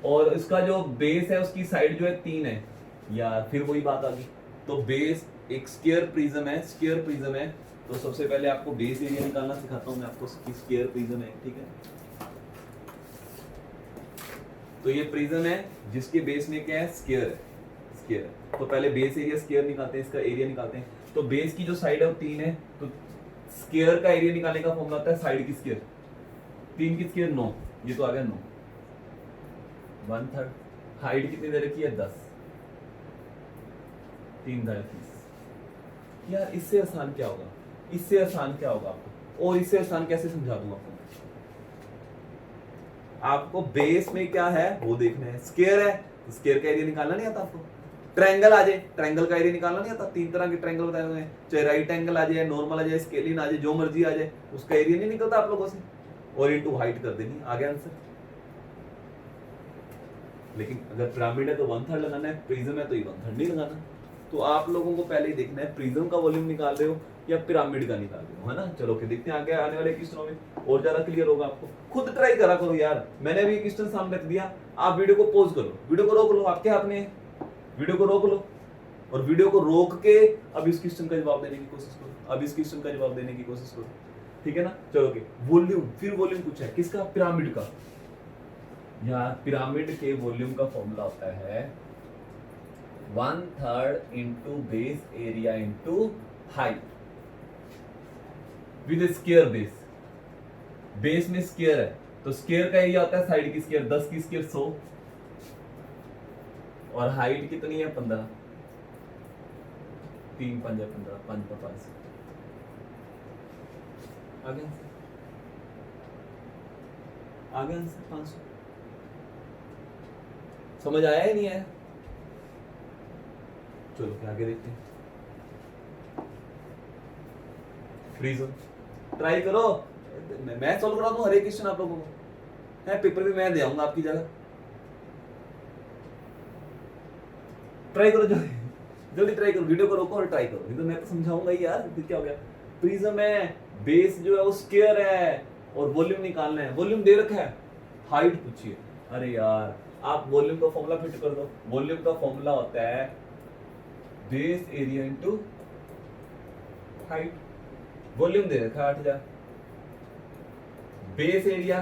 और इसका जो बेस है उसकी साइड जो है 3 है। यार फिर वही बात आ गई, तो बेस एक स्क्वायर प्रिज्म है, स्क्वायर प्रिज्म है, तो सबसे पहले आपको बेस एरिया निकालना सिखाता हूं मैं आपको, स्क्वायर प्रिज्म है, ठीक है। तो ये प्रिज्म है जिसके बेस में क्या है स्क्वायर है, स्क्वायर, तो पहले बेस एरिया स्क्वायर निकालते हैं, इसका एरिया निकालते हैं। तो बेस की जो साइड है वो 3 है, तो स्क्वायर का एरिया निकालने का फॉर्मूला होता है साइड की स्क्वायर, 3 की स्क्वायर 9, ये तो आ गया 9, 1/3, हाइट कितनी दे रखी है 10, 3 × 30। यार इससे आसान क्या होगा, इससे आसान क्या होगा आपको, और इससे आसान कैसे समझा दूंगा आपको। आपको बेस में क्या है वो देखना है, स्क्वायर है तो स्क्वायर का एरिया निकालना नहीं आता आपको, ट्रायंगल आ जाए ट्रायंगल का एरिया निकालना नहीं आता, 3 तरह के ट्रायंगल बताए हुए हैं, चाहे राइट एंगल आ जाए, नॉर्मल आ जाए, स्केलिन आ जाए, जो मर्जी आ जाए, उसका एरिया नहीं निकलता आप लोगों से, और इनटू हाइट कर देनी, आ गया आंसर। लेकिन अगर पिरामिड है तो 1/3 लगाना है, प्रिज्म है तो ये 1/3 नहीं लगाना। तो आप लोगों को पहले ही देखना है प्रिज्म का वॉल्यूम निकाल रहे हो या पिरामिड का निकाल रहे हो, है ना। चलो फिर देखते हैं आगे आने वाले क्वेश्चनों में, और ज्यादा क्लियर होगा आपको। खुद ट्राई करा करो यार, मैंने अभी क्वेश्चन सामने रख दिया, आप वीडियो को पॉज करो, वीडियो को रोक लो, आपके हाथ में है, वीडियो को रोक लो, और वीडियो को रोक के अब इस क्वेश्चन का जवाब देने की कोशिश करो, अब इस क्वेश्चन का जवाब देने की कोशिश करो, ठीक है ना। चलो वॉल्यूम, फिर वॉल्यूम पूछा है किसका, पिरामिड का। यार पिरामिड के वॉल्यूम का फॉर्मूला होता है 1/3 into base area into height with square base, base में स्क्वायर है तो स्क्वायर का एरिया होता है साइड की स्क्वायर, 10 की स्क्वायर 100, और हाइट कितनी है 15, 3 5 15, 5 5 आगे आगे 500। समझ आया या नहीं आया। चलो क्या आगे देखते हैं, प्रिज्म ट्राई करो, मैं सॉल्व करा दूं हर एक क्वेश्चन आप लोगों को, है पेपर भी मैं दे आऊंगा आपकी जगह, ट्राई करो जल्दी जल्दी ट्राई करो, वीडियो को रोको और ट्राई करो, नहीं तो मैं तो समझाऊंगा ही यार, फिर क्या हो गया। प्रिज्म है, बेस जो है वो स्क्वायर है, और वॉल्यूम निकालना है, वॉल्यूम दे रखा है, हाइट पूछिए। अरे यार आप वॉल्यूम का फॉर्मूला फिट कर दो, वॉल्यूम का फॉर्मूला होता है base area into height, volume दे रखा है 8000, बेस एरिया,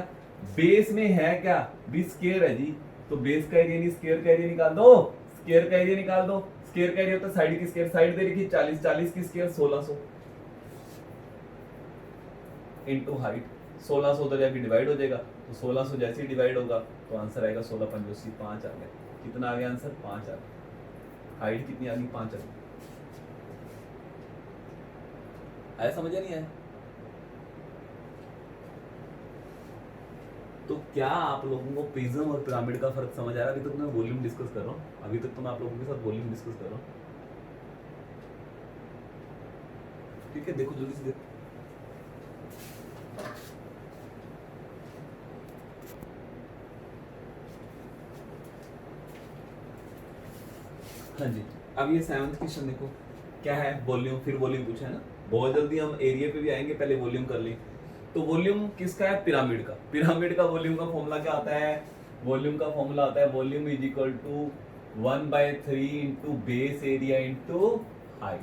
बेस में है क्या भी स्क्वायर है जी, तो बेस का एरिया नहीं स्क्वायर का एरिया निकाल दो, स्क्वायर का एरिया निकाल दो, स्क्वायर का एरिया होता है साइड की स्क्वायर, साइड दे रखी 40, 40 की स्क्वायर 1600 इनटू हाइट, 1600 उधर जाके डिवाइड हो जाएगा, तो 1600 जैसे ही डिवाइड होगा तो आंसर आएगा 16 5 80, 5 आ गया, कितना आ गया आंसर 5 आ गया, हाइट कितनी आ गई 5 आ गई। आया समझ नहीं आया। तो क्या आप लोगों को प्रिज्म और पिरामिड का फर्क समझ आ रहा है। अभी तक मैं वॉल्यूम डिस्कस कर रहा हूँ, अभी तक तो मैं आप लोगों के साथ वॉल्यूम डिस्कस कर रहा हूँ। ठीक है, देखो जल्दी से देखो। हाँ जी, अब ये 7th क्वेश्चन देखो क्या है, वॉल्यूम, फिर वॉल्यूम पूछा है ना, बहुत जल्दी हम एरिया पे भी आएंगे, पहले वॉल्यूम कर लें। तो वॉल्यूम किसका है, पिरामिड का। पिरामिड का वॉल्यूम का फॉर्मूला क्या आता है, वॉल्यूम का फॉर्मूला आता है volume is equal to 1/3 into base area into height.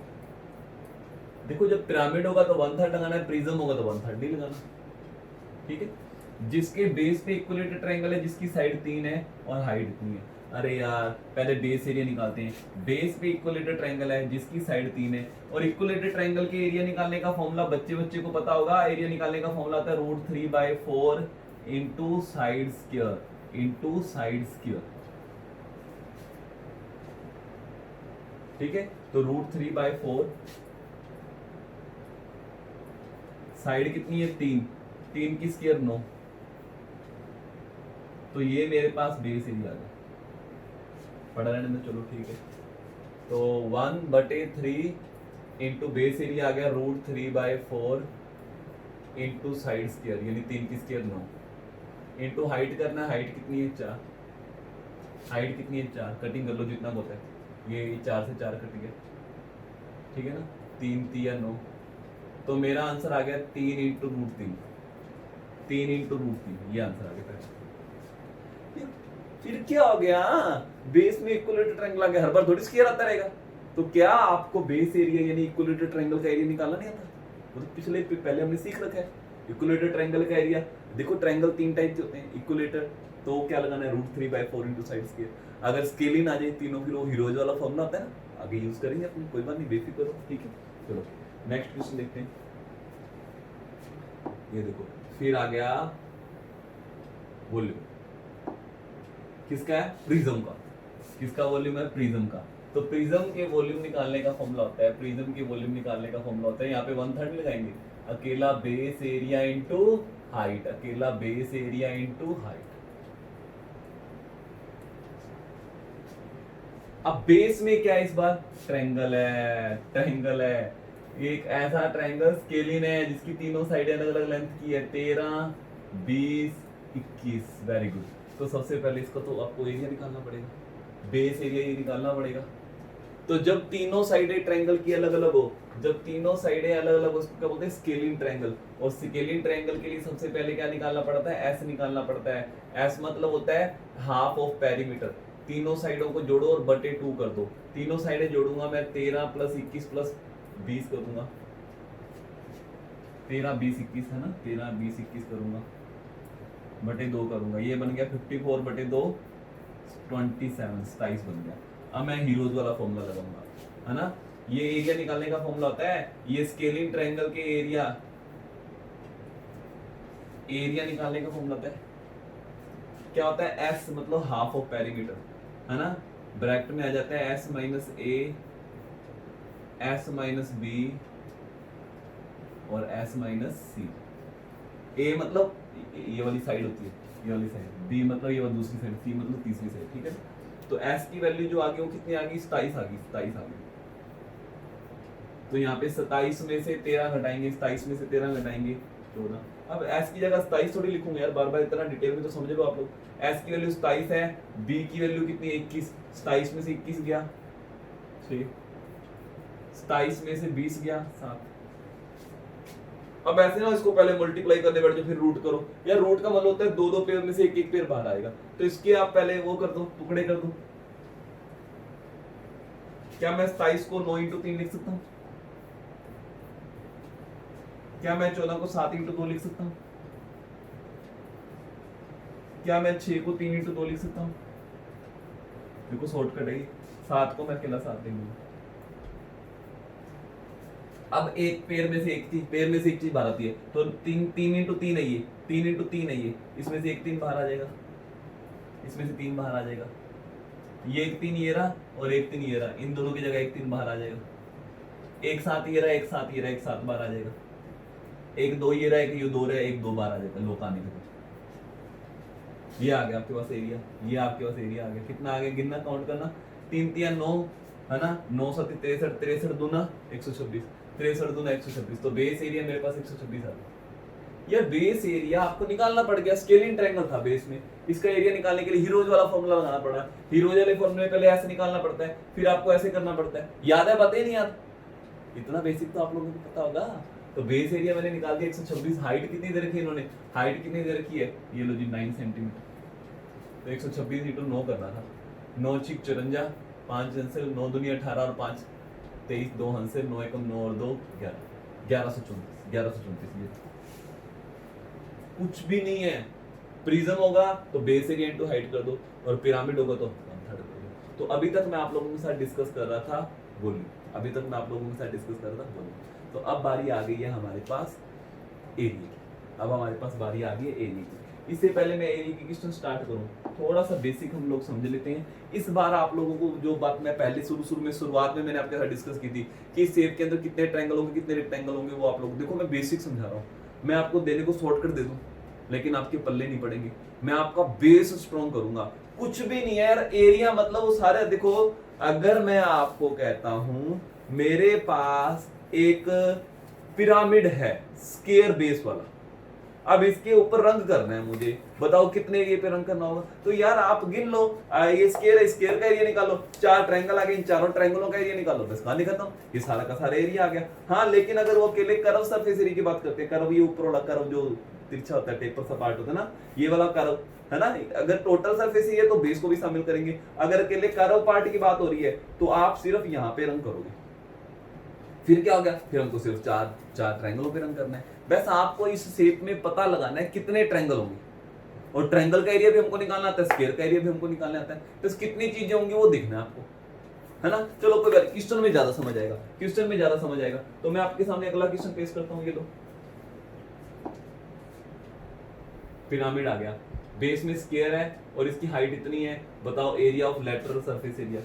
देखो जब पिरामिड होगा तो 1/3 लगाना है, प्रिज्म होगा तो 1/3 नहीं लगाना, ठीक है। जिसके बेस पे इक्विलेटर ट्रायंगल है, जिसकी साइड 3 है और हाइट इतनी है। अरे यार पहले बेस एरिया निकालते हैं। बेस पे इक्विलेटर ट्रायंगल है जिसकी साइड 3 है, और इक्विलेटर ट्रायंगल के एरिया निकालने का फॉर्मूला बच्चे को पता होगा। एरिया निकालने का फॉर्मूला आता है √3/4 इंटू साइड स्क्वायर, ठीक है। तो √3/4, साइड कितनी है 3, 3 की स्क्वायर 9, तो ये मेरे पास बेस एरिया आ गया। पढ़ा रहने में, चलो ठीक है। तो 1/3 इंटू बेस एरिया आ गया √3/4 इंटू साइड स्क्वायर, यानी 3 की स्क्वायर 9, इंटू हाइट करना, हाइट कितनी है 4, हाइट कितनी है 4, कटिंग कर लो जितना होता है, ये 4 से 4 कट गया, ठीक है ना, 3 3 9, तो मेरा आंसर आ गया 3 इंटू √3, 3 इंटू √3, ये आंसर आ गया। फिर क्या हो गया, बेस में इक्विलेटर ट्रायंगल आ गया, हर बार थोड़ी स्क्वायर आता रहेगा। तो क्या आपको बेस एरिया यानी इक्विलेटर ट्रायंगल का एरिया निकालना नहीं आता, वो तो पिछले पहले हमने सीख रखा है। इक्विलेटर ट्रायंगल का एरिया देखो, ट्रायंगल 3 टाइप के होते हैं इक्विलेटर, तो क्या लगाना है √3/4 इंटू साइड स्क्वायर। अगर स्केलिंग आ जाए तीनों, फिर वो हीरोज वाला फॉर्मूला होता है ना, आगे यूज करेंगे अपन, कोई बात नहीं, बेफिक्र करो, ठीक है। चलो नेक्स्ट क्वेश्चन देखते हैं। ये देखो फिर आ गया वॉल्यूम, किसका है, प्रिज्म का। किसका वॉल्यूम है, प्रिज्म का। तो प्रिज्म के वॉल्यूम निकालने का फॉर्मूला होता है, प्रिज्म के वॉल्यूम निकालने का फॉर्मूला होता है, यहाँ पे 1/3 लगाएंगे, अकेला बेस एरिया इंटू हाइट, अकेला बेस एरिया इंटू हाइट। अब बेस में क्या है इस बार, ट्रायंगल है, ट्रायंगल है, एक ऐसा ट्रायंगल स्केलिन है जिसकी तीनों साइडें अलग अलग लेंथ की है, 13 20 21, वेरी गुड। तो सबसे पहले इसका तो आपको एरिया निकालना पड़ेगा, बेस एरिया ये निकालना पड़ेगा। तो जब तीनों साइडें ट्रायंगल की अलग अलग हो, जब तीनों साइडें अलग अलग हो, उसको क्या बोलते हैं, स्केलिन ट्रायंगल। और स्केलिन ट्रायंगल के लिए सबसे पहले क्या निकालना पड़ता है, एस निकालना पड़ता है। एस मतलब होता है हाफ ऑफ पेरीमीटर। तीनों साइडों को जोड़ो और बटे 2 कर दो। तीनों साइडें जोड़ूंगा मैं, 13 + 21 + 20 कर दूंगा, 13 20 21 है ना, 13 20 21 करूंगा, बटे 2 करूंगा, ये बन गया 54/2 27 बन गया। अब मैं हीरोज वाला फॉर्मूला लगाऊंगा, है ना। ये एरिया निकालने का फॉर्मूला होता है, ये स्केलिंग ट्रायंगल के एरिया निकालने का फॉर्मूला होता है, क्या होता है, एस मतलब हाफ ऑफ पेरीमीटर, है ना। ब्रैकेट में आ जाता है S - A, S - B और S - C। A मतलब ये वाली साइड होती है, ये वाली साइड, B मतलब ये वाली दूसरी साइड, C मतलब तीसरी साइड, ठीक है। तो S की वैल्यू जो आ गई वो कितनी आ गई, 27 आ गई, 27 आ गई। तो यहाँ पे 27 में से 13 घटाएंगे, 27 में से 13 घटाएंगे 14। अब S की जगह 27 थोड़ी लिखूंगा यार, बार बार इतना डिटेल में तो समझ लो आप लोग। S की वैल्यू 27 है, B की वैल्यू कितनी है 21, 27 में से 21 गया 6, 27 में से 20 गया 7। अब ऐसे ना इसको पहले मल्टीप्लाई करने बैठ जाओ, फिर रूट करो। यार रूट का मतलब होता है 2 पेयर में से एक पेयर बाहर आएगा, तो इसके आप पहले वो कर दो, टुकड़े कर दो। क्या मैं 27 को 9 × 3 लिख सकता हूँ? क्या मैं 14 को 7 × 2 लिख सकता हूँ? क्या मैं 6 को 3 × 2 लिख सकता हूँ? देखो शॉर्टकट है, 7 को मैं अकेला 7 लिख लूंगा। अब एक पेयर में से एक चीज बाहर आती है, तो 3 × 3 है ये, 3 × 3 है ये, इसमें से एक 3 बाहर आ जाएगा, इसमें से 3 बाहर आ जाएगा, ये एक 3 ये रहा और एक 3 ये रहा, इन दोनों की जगह एक 3 बाहर आ जाएगा, एक 7 ये रहा, एक 7 ये रहा, एक 7 बाहर आ जाएगा, एक 2 ये रहा, एक ये 2 रहा, एक 2 बाहर आ जाएगा, लोग आने के। ये आ गया आपके पास एरिया, ये आपके पास एरिया आ गया। कितना आ गया, गिनना, काउंट करना, 3 3 9 है ना, 9 7 63, 63 दूना 126, 63 दूना 126, तो बेस एरिया मेरे पास 126 आ गया। यार बेस एरिया आपको निकालना पड़ गया, स्केलिंग ट्रायंगल था बेस में, इसका एरिया निकालने के लिए हीरोज वाला फॉर्मूला लगाना पड़ा। हीरोज वाले फॉर्मूले पहले ऐसे निकालना पड़ता है, फिर आपको ऐसे करना पड़ता है। याद है, पता ही नहीं याद, इतना बेसिक तो आप लोगों को पता होगा। तो बेस एरिया मैंने निकाल दिया 126। हाइट कितनी दे रखी है इन्होंने, हाइट कितनी दे रखी है, ये लो जी 9 सेंटीमीटर, तो 126 × 9 करना था। 9 छिक 54, 5 हंसे 9 दूनी 18 और 5 23, 2 हंसे 9 एकम 9 और 2 11, 1134। ये कुछ भी नहीं है। प्रिज्म होगा तो बेस एरिया इनटू हाइट कर दो, और पिरामिड होगा तो 1/3 कर दो। तो अभी तक मैं आप लोगों के साथ डिस्कस कर रहा था वॉल्यूम, अभी तक मैं आप लोगों के साथ डिस्कस कर रहा था वॉल्यूम। तो अब बारी आ गई है हमारे पास एरिया की। अब हमारे पास बारी आ गई है एरिया की। इससे पहले मैं एरिया की क्वेश्चन स्टार्ट करूं, थोड़ा सा बेसिक हम लोग समझ लेते हैं। इस बार आप लोगों को जो बात मैं पहले शुरुआत में मैंने आपके साथ डिस्कस की थी कि शेप के अंदर कितने ट्रायंगल होंगे, कितने रेक्टेंगल होंगे, वो आप लोग देखो। मैं बेसिक समझा रहा हूँ, मैं आपको देने को शॉर्टकट दे दूं लेकिन आपके पल्ले नहीं पड़ेंगे। मैं आपका बेस स्ट्रॉन्ग करूंगा। कुछ भी नहीं है यार, एरिया मतलब वो सारे देखो। अगर मैं आपको कहता हूं मेरे पास एक पिरामिड है स्क्वायर बेस वाला, अब इसके ऊपर रंग करना है मुझे, बताओ कितने एरिया पे रंग करना होगा। तो यार आप गिन लो, ये स्क्वायर है, स्क्वायर का एरिया निकालो, 4 ट्रायंगल आ गए, इन चारों ट्रायंगलों का एरिया निकालो, बस कहानी खत्म, ये सारा का सारा एरिया आ गया। हाँ, लेकिन अगर वो अकेले कर्व सरफेस एरिया की बात करते हैं, कर्व ये ऊपर वाला कर्व जो तिरछा होता है, टेपर सा पार्ट होता है ना, ये वाला कर्व है ना, अगर टोटल सरफेस एरिया तो बेस को भी शामिल करेंगे। अगर अकेले कर्व पार्ट की बात हो रही है तो आप सिर्फ यहाँ पे रंग करोगे। फिर क्या हो गया, फिर हमको सिर्फ चार ट्रायंगलों पे रंग करना है। बस आपको इस शेप में पता लगाना है कितने ट्रायंगल होंगे, और ट्रायंगल का एरिया भी हमको निकालना आता है, स्क्वायर का एरिया भी हमको निकालना आता है। तो कितनी चीजें होंगी वो देखना है आपको, है ना। चलो कोई बात, क्वेश्चन में ज्यादा समझ आएगा, तो मैं आपके सामने अगला क्वेश्चन पेश करता हूँ। ये लो, पिरामिड आ गया, बेस में स्क्वायर है और इसकी हाइट इतनी है, बताओ area of lateral surface area.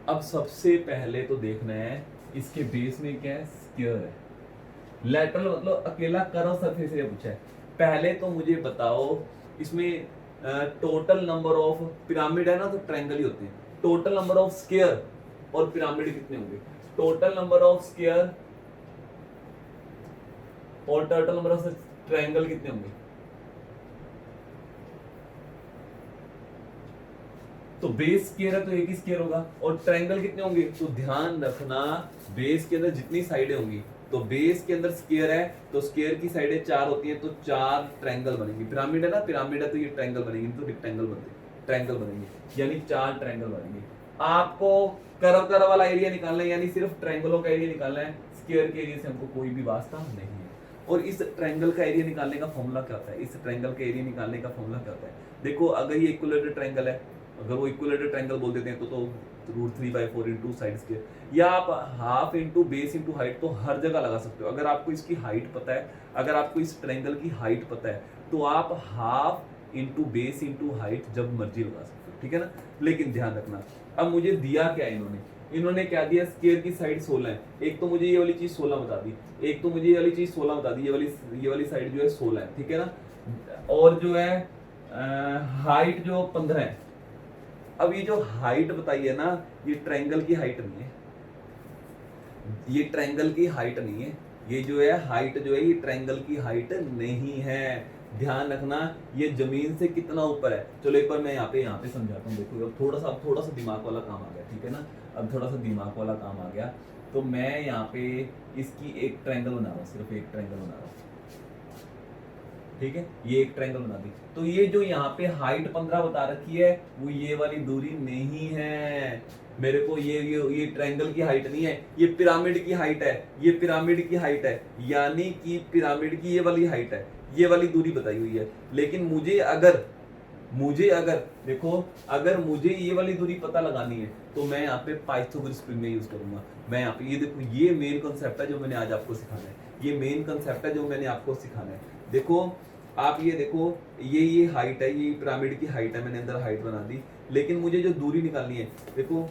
अब सबसे पहले तो देखना है इसके बेस में क्या है, स्क्वायर है। लैटरल मतलब अकेला कर्व सरफेस एरिया पूछा है। पहले तो मुझे बताओ इसमें टोटल नंबर ऑफ पिरामिड है ना, तो ट्रायंगल ही होते हैं। टोटल नंबर ऑफ स्क्वायर और पिरामिड कितने होंगे, टोटल नंबर ऑफ स्क्वायर और टोटल नंबर ऑफ ट्रायंगल कितने होंगे। तो बेस स्क्वायर है तो एक ही स्क्वायर होगा, और ट्रायंगल कितने होंगे, तो ध्यान रखना बेस के अंदर जितनी साइडें होंगी, तो बेस के अंदर स्क्वायर है तो स्क्वायर की साइडें 4 होती हैं, तो 4 ट्रायंगल बनेंगे। पिरामिड है ना, पिरामिड है तो ये ट्रायंगल बनेंगे, तो रेक्टेंगल बनते ट्रायंगल बनेंगे, यानी 4 ट्रायंगल बनेंगे। आपको कर्व वाला एरिया निकालना है, यानी सिर्फ ट्रायंगलों का एरिया निकालना है, स्क्वायर के एरिया से हमको कोई भी वास्ता नहीं है। और इस ट्रायंगल का एरिया निकालने का फॉर्मूला क्या होता है, इस ट्रायंगल का एरिया निकालने का फॉर्मूला क्या होता है। देखो, अगर ये इक्विलेटरल ट्रायंगल है, अगर वो इक्विलेटरल ट्रायंगल बोल देते हैं तो √3/4 इंटू साइड स्क्वायर, या आप half into base into height, तो हर जगह लगा सकते हो। अगर आपको इसकी हाइट पता है, अगर आपको इस ट्रायंगल की हाइट पता है, तो आप half into base into height जब मर्जी लगा सकते हो, ठीक है ना। लेकिन ध्यान रखना, अब मुझे दिया क्या इन्होंने क्या दिया, स्क्वायर की साइड 16 है। एक तो मुझे ये वाली चीज 16 बता दी, एक तो मुझे ये वाली चीज 16 बता दी, ये वाली साइड जो है 16 है, ठीक है ना। और जो है हाइट जो 15 है। अब ये जो हाइट बताई है ना, ये ट्रायंगल की हाइट नहीं है, ये ट्रायंगल की हाइट नहीं है, ये जो है हाइट जो है ये ट्रायंगल की हाइट नहीं है। ध्यान रखना, ये जमीन से कितना ऊपर है। चलो एक बार मैं यहाँ पे समझाता हूँ। देखो, अब थोड़ा सा दिमाग वाला काम आ गया, ठीक है ना। अब थोड़ा सा दिमाग वाला काम आ गया, तो मैं यहाँ पे इसकी एक ट्रायंगल बना रहा हूँ, सिर्फ एक ट्रायंगल बना रहा हूँ, ठीक है। ये एक ट्रायंगल बना दी, तो ये जो यहाँ पे हाइट 15 बता रखी है, वो ये वाली दूरी नहीं है मेरे को। ये ट्रायंगल की हाइट नहीं है, ये पिरामिड की हाइट है, ये पिरामिड की हाइट है, यानी कि पिरामिड की ये वाली हाइट है, ये वाली दूरी बताई हुई है। लेकिन मुझे अगर देखो, अगर मुझे ये वाली दूरी पता लगानी है, तो मैं यहाँ पे पाइथागोरस प्रमेय यूज करूंगा। मैं यहाँ पे ये देखो, ये मेन कॉन्सेप्ट है जो मैंने आज आपको सिखाना है, ये मेन कॉन्सेप्ट है जो मैंने आपको सिखाना है। देखो, आप ये देखो, ये हाइट है, ये पिरामिड की हाइट है, मैंने अंदर हाइट बना दी। लेकिन मुझे जो दूरी निकालनी है, देखो,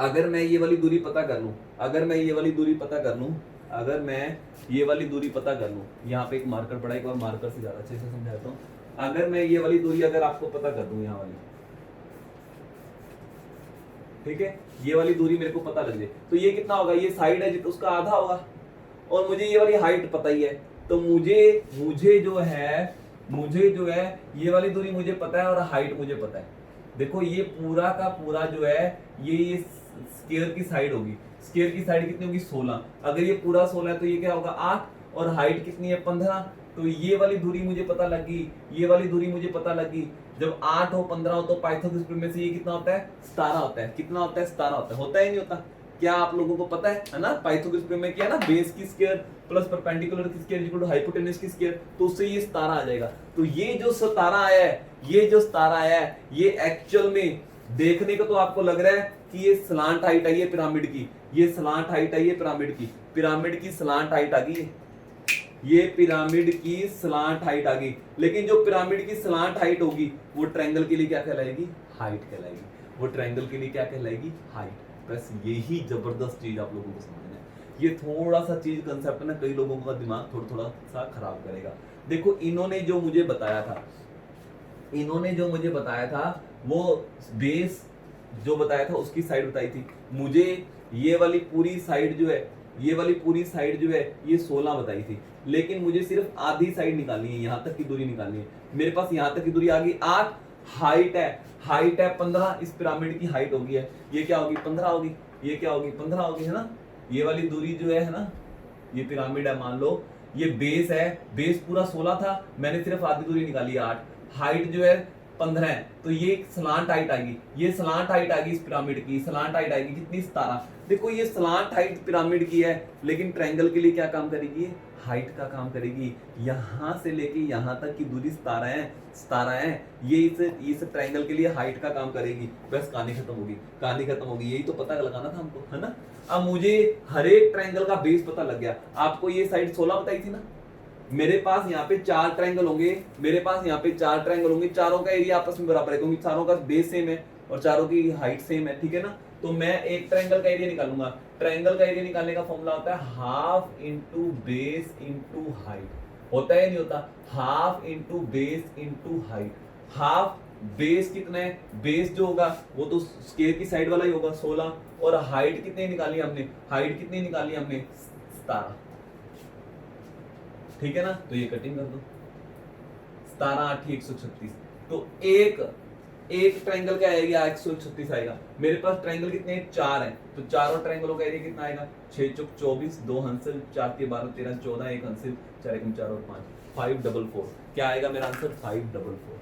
अगर मैं ये वाली दूरी पता कर लूं, अगर मैं ये वाली दूरी पता कर लूं, यहाँ पे एक मार्कर पड़ा है, एक बार मार्कर से ज्यादा अच्छे से समझाता हूँ। अगर मैं ये वाली दूरी अगर आपको पता कर दूं, यहाँ वाली, ठीक है, ये वाली दूरी मेरे को पता लग जाए तो ये कितना होगा, ये साइड है जितना उसका आधा होगा, और मुझे ये वाली हाइट पता ही है, तो मुझे मुझे जो है ये वाली दूरी मुझे पता है और हाइट मुझे पता है। देखो ये पूरा का पूरा जो है ये स्क्वायर की साइड होगी, स्क्वायर की साइड कितनी होगी 16, अगर ये पूरा 16 है तो ये क्या होगा 8, और हाइट कितनी है 15, तो ये वाली दूरी मुझे पता लगी, ये वाली दूरी मुझे पता लगी। जब 8 हो 15 हो तो पाइथागोरस प्रमेय में से ये कितना होता है 17 होता है, कितना होता है 17 होता है ही नहीं होता, क्या आप लोगों को पता है ना? पाइथागोरस प्रमेय क्या है ना, बेस की स्क्वायर प्लस परपेंडिकुलर की स्क्वायर इक्वल टू हाइपोटेन्यूज की स्क्वायर, तो उससे ये 17 आ जाएगा। तो ये जो 17 आया है, ये जो 17 आया है, ये एक्चुअल में देखने को तो आपको लग रहा है कि ये स्लांट हाइट आई है पिरामिड की, ये स्लांट हाइट आई है पिरामिड की, पिरामिड की स्लांट हाइट आ गई, ये पिरामिड की स्लांट हाइट आ गई, लेकिन जो पिरामिड की स्लांट हाइट होगी वो ट्रायंगल के लिए क्या कहलाएगी, हाइट कहलाएगी, वो ट्रायंगल के लिए क्या कहलाएगी, हाइट। बस यही जबरदस्त चीज आप लोगों को समझना है। ये थोड़ा सा चीज कंसेप्ट ना कई लोगों का दिमाग थोड़ा सा खराब करेगा। देखो इन्होंने जो मुझे बताया था वो बेस जो बताया था उसकी साइड बताई थी, मुझे ये वाली पूरी साइड जो है ये 16 बताई थी, लेकिन मुझे सिर्फ आधी साइड निकालनी है, यहां तक की दूरी निकालनी है। मेरे पास यहां तक की दूरी आ गई 8, हाइट है 15, इस पिरामिड की हाइट होगी है, ये क्या होगी 15 होगी, ये क्या होगी 15 होगी, है ना? ये वाली दूरी जो है ना, ये पिरामिड है, मान लो ये बेस है, बेस पूरा 16 था, मैंने सिर्फ आधी दूरी निकाली 8, हाइट जो है 15 है, तो ये स्लांट हाइट आएगी, ये स्लांट हाइट आएगी इस पिरामिड की, स्लांट हाइट आएगी कितनी 17। देखो ये स्लांट हाइट पिरामिड की है, लेकिन ट्रायंगल के लिए क्या काम करेगी, हाइट का काम करेगी। यहां से लेके यहां तक की दूरी 17 है, ये इस ट्रायंगल के लिए हाइट का काम करेगी। बस कहानी खत्म होगी, यही तो पता लगाना था हमको, है ना? अब मुझे हर एक ट्रायंगल का बेस पता लग गया। आपको ये साइड 16 बताई थी ना, मेरे पास यहाँ पे 4 ट्रायंगल होंगे, चारों का एरिया आपस में बराबर है क्योंकि चारों का बेस सेम है और चारों की हाइट सेम है, ठीक है ना? तो मैं एक ट्रायंगल का एरिया निकालूंगा, ट्रायंगल का एरिया निकालने का फॉर्मूला होता है half into base into height, होता है नहीं होता, half into base into height. Half base कितना है, बेस जो होगा वो तो स्क्वायर की साइड वाला ही होगा 16, और हाइट कितनी निकाली हमने, 17, ठीक है ना? तो ये कटिंग कर दो, 17 8 136, तो एक ट्रायंगल का एरिया 136 आएगा। मेरे पास ट्रायंगल कितने हैं, 4 हैं, तो चारों ट्रायंगलों का एरिया कितना आएगा, 6 चौक 24, 2 हंसल 4 के 12 13 14, 1 हंसल 4 1 4 और 5 544। क्या आएगा मेरा आंसर 544।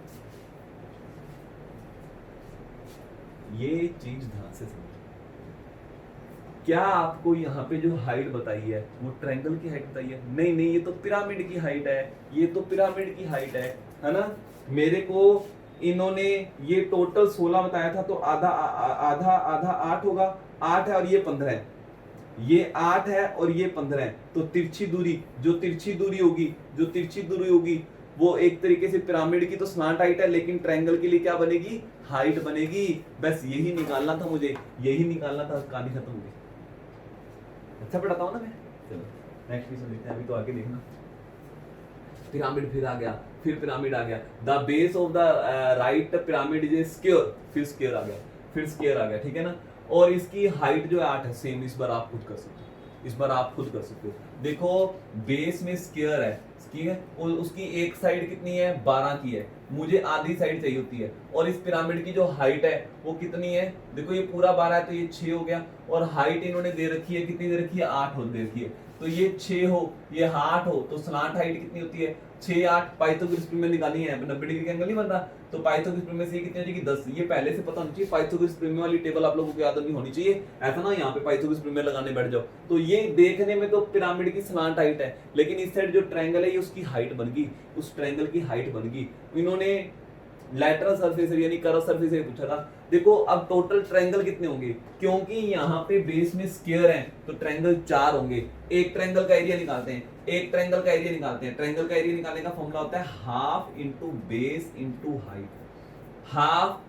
ये चीज ध्यान से समझो। क्या आपको यहाँ पे जो हाइट बताई है वो ट्रायंगल की हाइट बताई है? नहीं, ये तो पिरामिड की हाइट है ना? मेरे को इन्होंने ये टोटल 16 बताया था, तो आधा 8 होगा, 8 है और ये 15 है, ये 8 है और ये 15 है, तो तिरछी दूरी होगी वो एक तरीके से पिरामिड की तो स्लांट हाइट है, लेकिन ट्रायंगल के लिए क्या बनेगी, हाइट बनेगी। बस यही निकालना था मुझे, कहानी खत्म हो गई। अच्छा पढ़ाता हूँ ना मैं। चलो नेक्स्ट क्वेश्चन देखते हैं, अभी तो आगे देखना। पिरामिड फिर आ गया, पिरामिड आ गया। The base of the right pyramid is square, फिर स्क्वायर आ गया, ठीक है ना? और इसकी हाइट जो है 8 है, सेम। इस बार आप खुद कर सकते हो, देखो बेस में स्क्वायर है, ठीक है, और उसकी एक साइड कितनी है 12 की है, मुझे आधी साइड चाहिए होती है, और इस पिरामिड की जो हाइट है वो कितनी है, देखो ये पूरा 12 है तो ये 6 हो गया, और हाइट इन्होंने दे रखी है, कितनी दे रखी है 8 हो दे रखी है, तो ये 6 हो ये 8 हो, तो स्लांट हाइट कितनी होती है 6 8। पाइथागोरस प्रमेय निकालनी है, 90 डिग्री का एंगल नहीं बन रहा, तो पाइथागोरस प्रमेय से कितनी हो जाएगी 10। ये पहले से पता होना चाहिए, पाइथागोरस प्रमेय वाली टेबल आप लोगों को याद नहीं होनी चाहिए, ऐसा ना यहाँ पे पाइथागोरस प्रमेय लगाने बैठ जाओ। तो ये देखने में तो पिरामिड की स्लांट हाइट है, लेकिन इस साइड जो ट्रायंगल है ये उसकी हाइट बन गई, उस ट्रायंगल की हाइट बन गई। इन्होंने लैटरल सरफेस यानी कर्व सरफेस से पूछा था। देखो अब टोटल ट्रायंगल कितने होंगे, क्योंकि यहाँ पे बेस में स्क्वायर है तो ट्रायंगल 4 होंगे। एक ट्रायंगल का एरिया निकालते हैं, ट्रायंगल का एरिया निकालने का फॉर्मूला होता है half into base into height. Half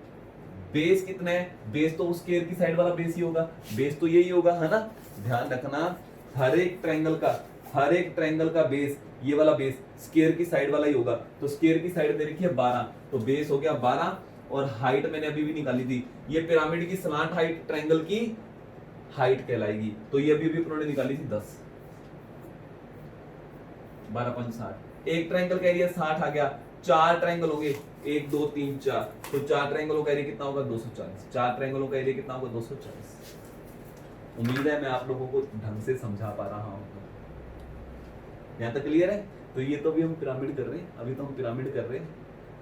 base कितना है, बेस तो उस स्क्वायर की साइड वाला बेस ही होगा, बेस तो यही होगा, है ना? ध्यान रखना हर एक ट्रायंगल का बेस, ये वाला बेस स्क्वायर की साइड वाला ही होगा, तो स्क्वायर की साइड दे रखी है 12, तो बेस हो गया 12, और हाइट मैंने अभी भी निकाली थी। ये पिरामिड की स्लांट हाइट ट्रायंगल की हाइट कहलाएगी। तो ये अभी उन्होंने निकाली थी 10, 12 5 60। एक ट्रायंगल का एरिया 60 आ गया, 4 ट्रायंगल हो गए, 1 2 3 4, तो 4 ट्रायंगलों का एरिया कितना होगा 240। 4 ट्रायंगलों का एरिया कितना होगा 240। उम्मीद है मैं आप लोगों को ढंग से समझा पा रहा हूं। यहां तक क्लियर है? तो ये तो भी हम पिरामिड कर रहे हैं, अभी तो हम पिरामिड कर रहे हैं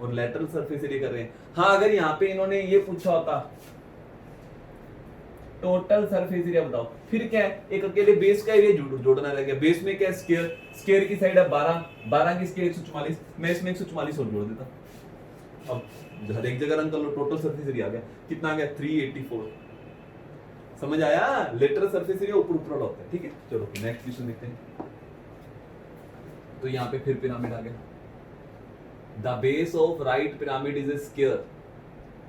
और लेटरल सरफेस एरिया कर रहे हैं। हाँ, अगर यहाँ पे इन्होंने ये पूछा होता टोटल सरफेस एरिया बताओ, फिर क्या है, एक अकेले बेस का एरिया जोड़ना रह गया। बेस में क्या है, स्क्वायर की साइड है 12, 12 की स्क्वायर 144, मैं इसमें 144 और जोड़ देता। अब हर एक जगह रन कर लो, टोटल सरफेस एरिया आ गया, कितना आ गया 384। समझ आया? लेटरल सरफेस एरिया ऊपर ऊपर होता है। ठीक है, चलो नेक्स्ट क्वेश्चन देखते हैं। तो यहाँ पे फिर पिरामिड आ गया। The base of right pyramid is a square,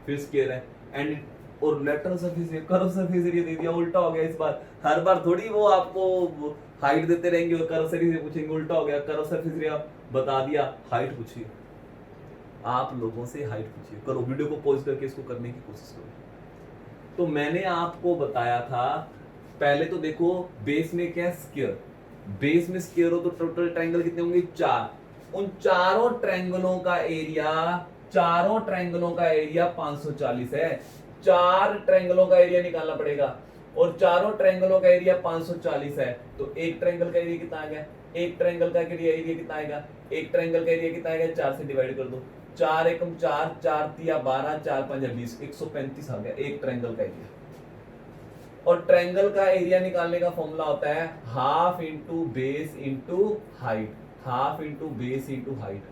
फिर स्क्वायर है, एंड और lateral surface area, curve surface area दे दिया। उल्टा हो गया इस बार, हर बार थोड़ी वो आपको हाइट देते रहेंगे और कर्व सरफेस एरिया पूछेंगे। उल्टा हो गया, कर्व सरफेस एरिया बता दिया, हाइट पूछिए। आप लोगों से हाइट पूछिए, करो वीडियो को पॉज करके इसको करने की कोशिश करो। तो मैंने आपको बताया था, पहले तो देखो बेस में क्या है, स्क्वायर। बेस में स्क्वायर हो तो टोटल ट्रायंगल कितने होंगे 4। उन चारों ट्रायंगलों का एरिया 540 है। 4 ट्रायंगलों का एरिया निकालना पड़ेगा और चारों ट्रायंगलों का एरिया 540 है। तो एक ट्रायंगल का एरिया कितना आ गया, एक ट्रायंगल का एरिया कितना आएगा, एक ट्रायंगल का एरिया कितना आएगा, 4 से डिवाइड कर दो, 4 एकम 4, 4 तिया 12, 4 5 20, 135 आ गया एक ट्रायंगल का एरिया। और ट्रायंगल का एरिया निकालने का फॉर्मूला होता है half into base into height, half into base into height.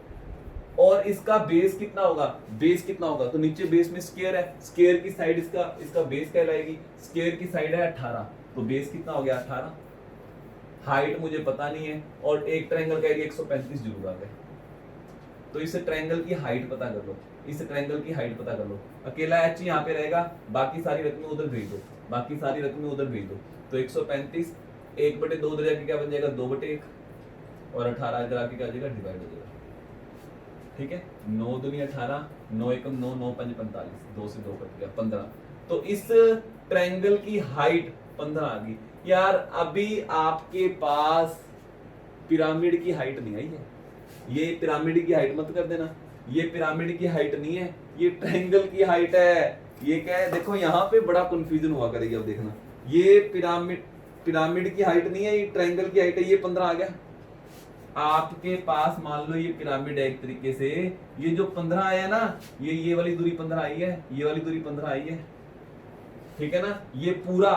और इसका बेस कितना होगा, बेस कितना होगा, तो नीचे बेस में स्क्वायर है, स्क्वायर की साइड इसका बेस कहलाएगी। स्क्वायर की साइड है 18, तो बेस कितना हो गया 18। हाइट मुझे पता नहीं है, और एक ट्रायंगल का एरिया 135 जरूर आ गया। तो इस ट्रायंगल की हाइट पता कर लो, इस ट्रायंगल की हाइट पता कर लो। अकेला एच यहाँ पे रहेगा, बाकी सारी रकमें उधर भेज दो, बाकी सारी रकमें उधर भेज दो। तो 135 1/2 उधर जाके क्या बन जाएगा 2/1, और 18 इधर आके क्या हो जाएगा डिवाइड हो जाएगा। ठीक है, 9 दूनी 18, 9 एकम 9, 9 5 45, 2 से 2 कट गया 15। तो इस ट्रायंगल की हाइट 15 आ गई। यार अभी आपके पास पिरामिड की हाइट नहीं आई है, ये पिरामिड की हाइट मत कर देना, ये पिरामिड की हाइट नहीं है, ये ट्रायंगल की हाइट है। ये क्या है, देखो यहाँ पे बड़ा कंफ्यूजन हुआ करेगी। अब देखना, ये पिरामिड की हाइट नहीं है, ये ट्रायंगल की हाइट है। ये 15 आ गया आपके पास, मान लो ये पिरामिड है एक तरीके से। ये जो 15 आया ना, ये वाली दूरी 15 आई है, ये वाली दूरी 15 आई है, ठीक है ना। ये पूरा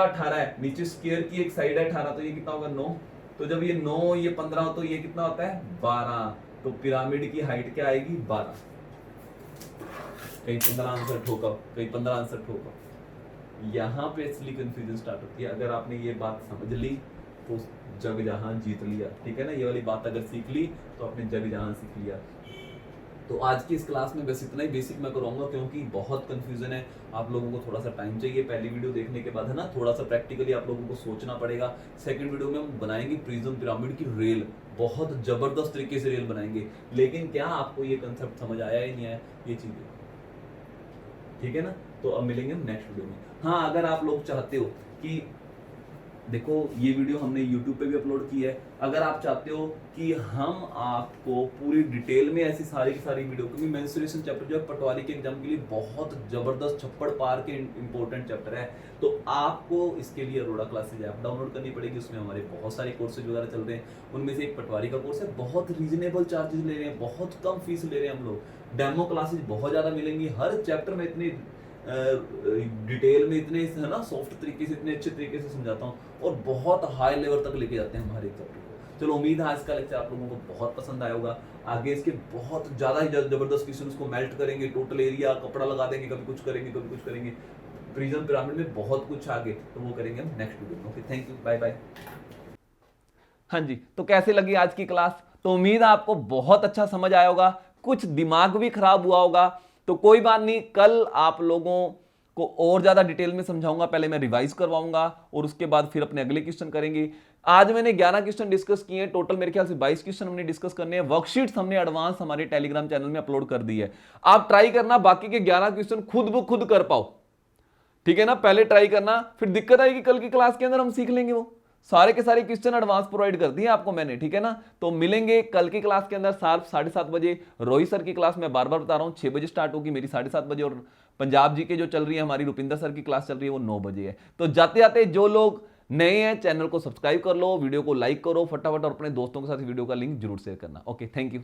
18 है, नीचे स्क्वायर की एक साइड है 18, तो ये कितना होगा 9। तो जब ये 9 ये 15 हो तो ये कितना होता है 12। तो पिरामिड की हाइट क्या आएगी 12। कहीं 15 आंसर ठोका, कहीं 15 आंसर ठोका। यहाँ पे असली कंफ्यूजन स्टार्ट होती है। अगर आपने ये बात समझ ली तो जग जहां जीत लिया, ठीक है ना। ये वाली बात अगर सीख ली तो आपने जग जहां सीख लिया। तो आज की इस क्लास में बस इतना ही बेसिक मैं कराऊंगा, क्योंकि बहुत कंफ्यूजन है। आप लोगों को थोड़ा सा टाइम चाहिए पहली वीडियो देखने के बाद, है ना। थोड़ा सा प्रैक्टिकली आप लोगों को सोचना पड़ेगा। सेकंड वीडियो में हम बनाएंगे प्रिज्म पिरामिड की रेल, बहुत जबरदस्त तरीके से रेल बनाएंगे। लेकिन क्या आपको ये कंसेप्ट समझ आया ही नहीं आया, ये चीजें, ठीक है ना। तो अब मिलेंगे हम नेक्स्ट वीडियो में। हाँ, अगर आप लोग चाहते हो कि देखो ये वीडियो हमने YouTube पे भी अपलोड की है, अगर आप चाहते हो कि हम आपको पूरी डिटेल में ऐसी सारी की सारी वीडियो, क्योंकि मेंस्ट्रुएशन चैप्टर जो है पटवारी के एग्जाम के लिए बहुत जबरदस्त छप्पड़ पार के इंपॉर्टेंट चैप्टर है, तो आपको इसके लिए अरोड़ा क्लासेज ऐप डाउनलोड करनी पड़ेगी। उसमें हमारे बहुत सारे कोर्सेज वगैरह चल रहे हैं, उनमें से एक पटवारी का कोर्स है, बहुत रीजनेबल चार्जेस ले रहे हैं, बहुत कम फीस ले रहे हैं हम लोग। डेमो क्लासेज बहुत ज्यादा मिलेंगी, हर चैप्टर में इतनी डिटेल में, इतने है ना सॉफ्ट तरीके से, इतने अच्छे तरीके से समझाता हूँ, और बहुत हाई लेवल तक लेके जाते हैं हमारे चैप्टर को। चलो उम्मीद है आज का लेक्चर आप लोगों को बहुत पसंद आया होगा। आगे इसके बहुत ज्यादा ही जबरदस्त क्वेश्चन को मेल्ट करेंगे, टोटल एरिया कपड़ा लगा देंगे, कभी कुछ करेंगे कभी कुछ करेंगे। प्रिज्म पिरामिड में बहुत कुछ आगे, तो वो करेंगे हम नेक्स्ट वीडियो में। Okay, thank you, bye bye. हाँ जी, तो कैसे लगी आज की क्लास? तो उम्मीद है आपको बहुत अच्छा समझ आया होगा, कुछ दिमाग भी खराब हुआ होगा, तो कोई बात नहीं, कल आप लोगों को और ज्यादा डिटेल में समझाऊंगा। पहले मैं रिवाइज करवाऊंगा और उसके बाद फिर अपने अगले क्वेश्चन करेंगे। आज मैंने 11 क्वेश्चन डिस्कस किए हैं, टोटल मेरे ख्याल से 22 क्वेश्चन हमने डिस्कस करने हैं। वर्कशीट्स हमने एडवांस हमारे टेलीग्राम चैनल में अपलोड कर दी है। आप ट्राई करना बाकी के 11 क्वेश्चन खुद ब खुद कर पाओ, ठीक है ना। पहले ट्राई करना, फिर दिक्कत आएगी कल की क्लास के अंदर हम सीख लेंगे। वो सारे के सारे क्वेश्चन एडवांस प्रोवाइड कर दिए आपको मैंने, ठीक है ना। तो मिलेंगे कल की क्लास के अंदर शार्प 7:30 बजे। रोहित सर की क्लास मैं बार बार बता रहा हूं 6 बजे स्टार्ट होगी मेरी, 7:30 बजे। और पंजाब जी के जो चल रही है हमारी रुपिंदर सर की क्लास चल रही है वो 9 बजे है। तो जाते जाते जो लोग नए हैं चैनल को सब्सक्राइब कर लो, वीडियो को लाइक करो फटाफट, और अपने दोस्तों के साथ वीडियो का लिंक जरूर शेयर करना। Okay, thank you.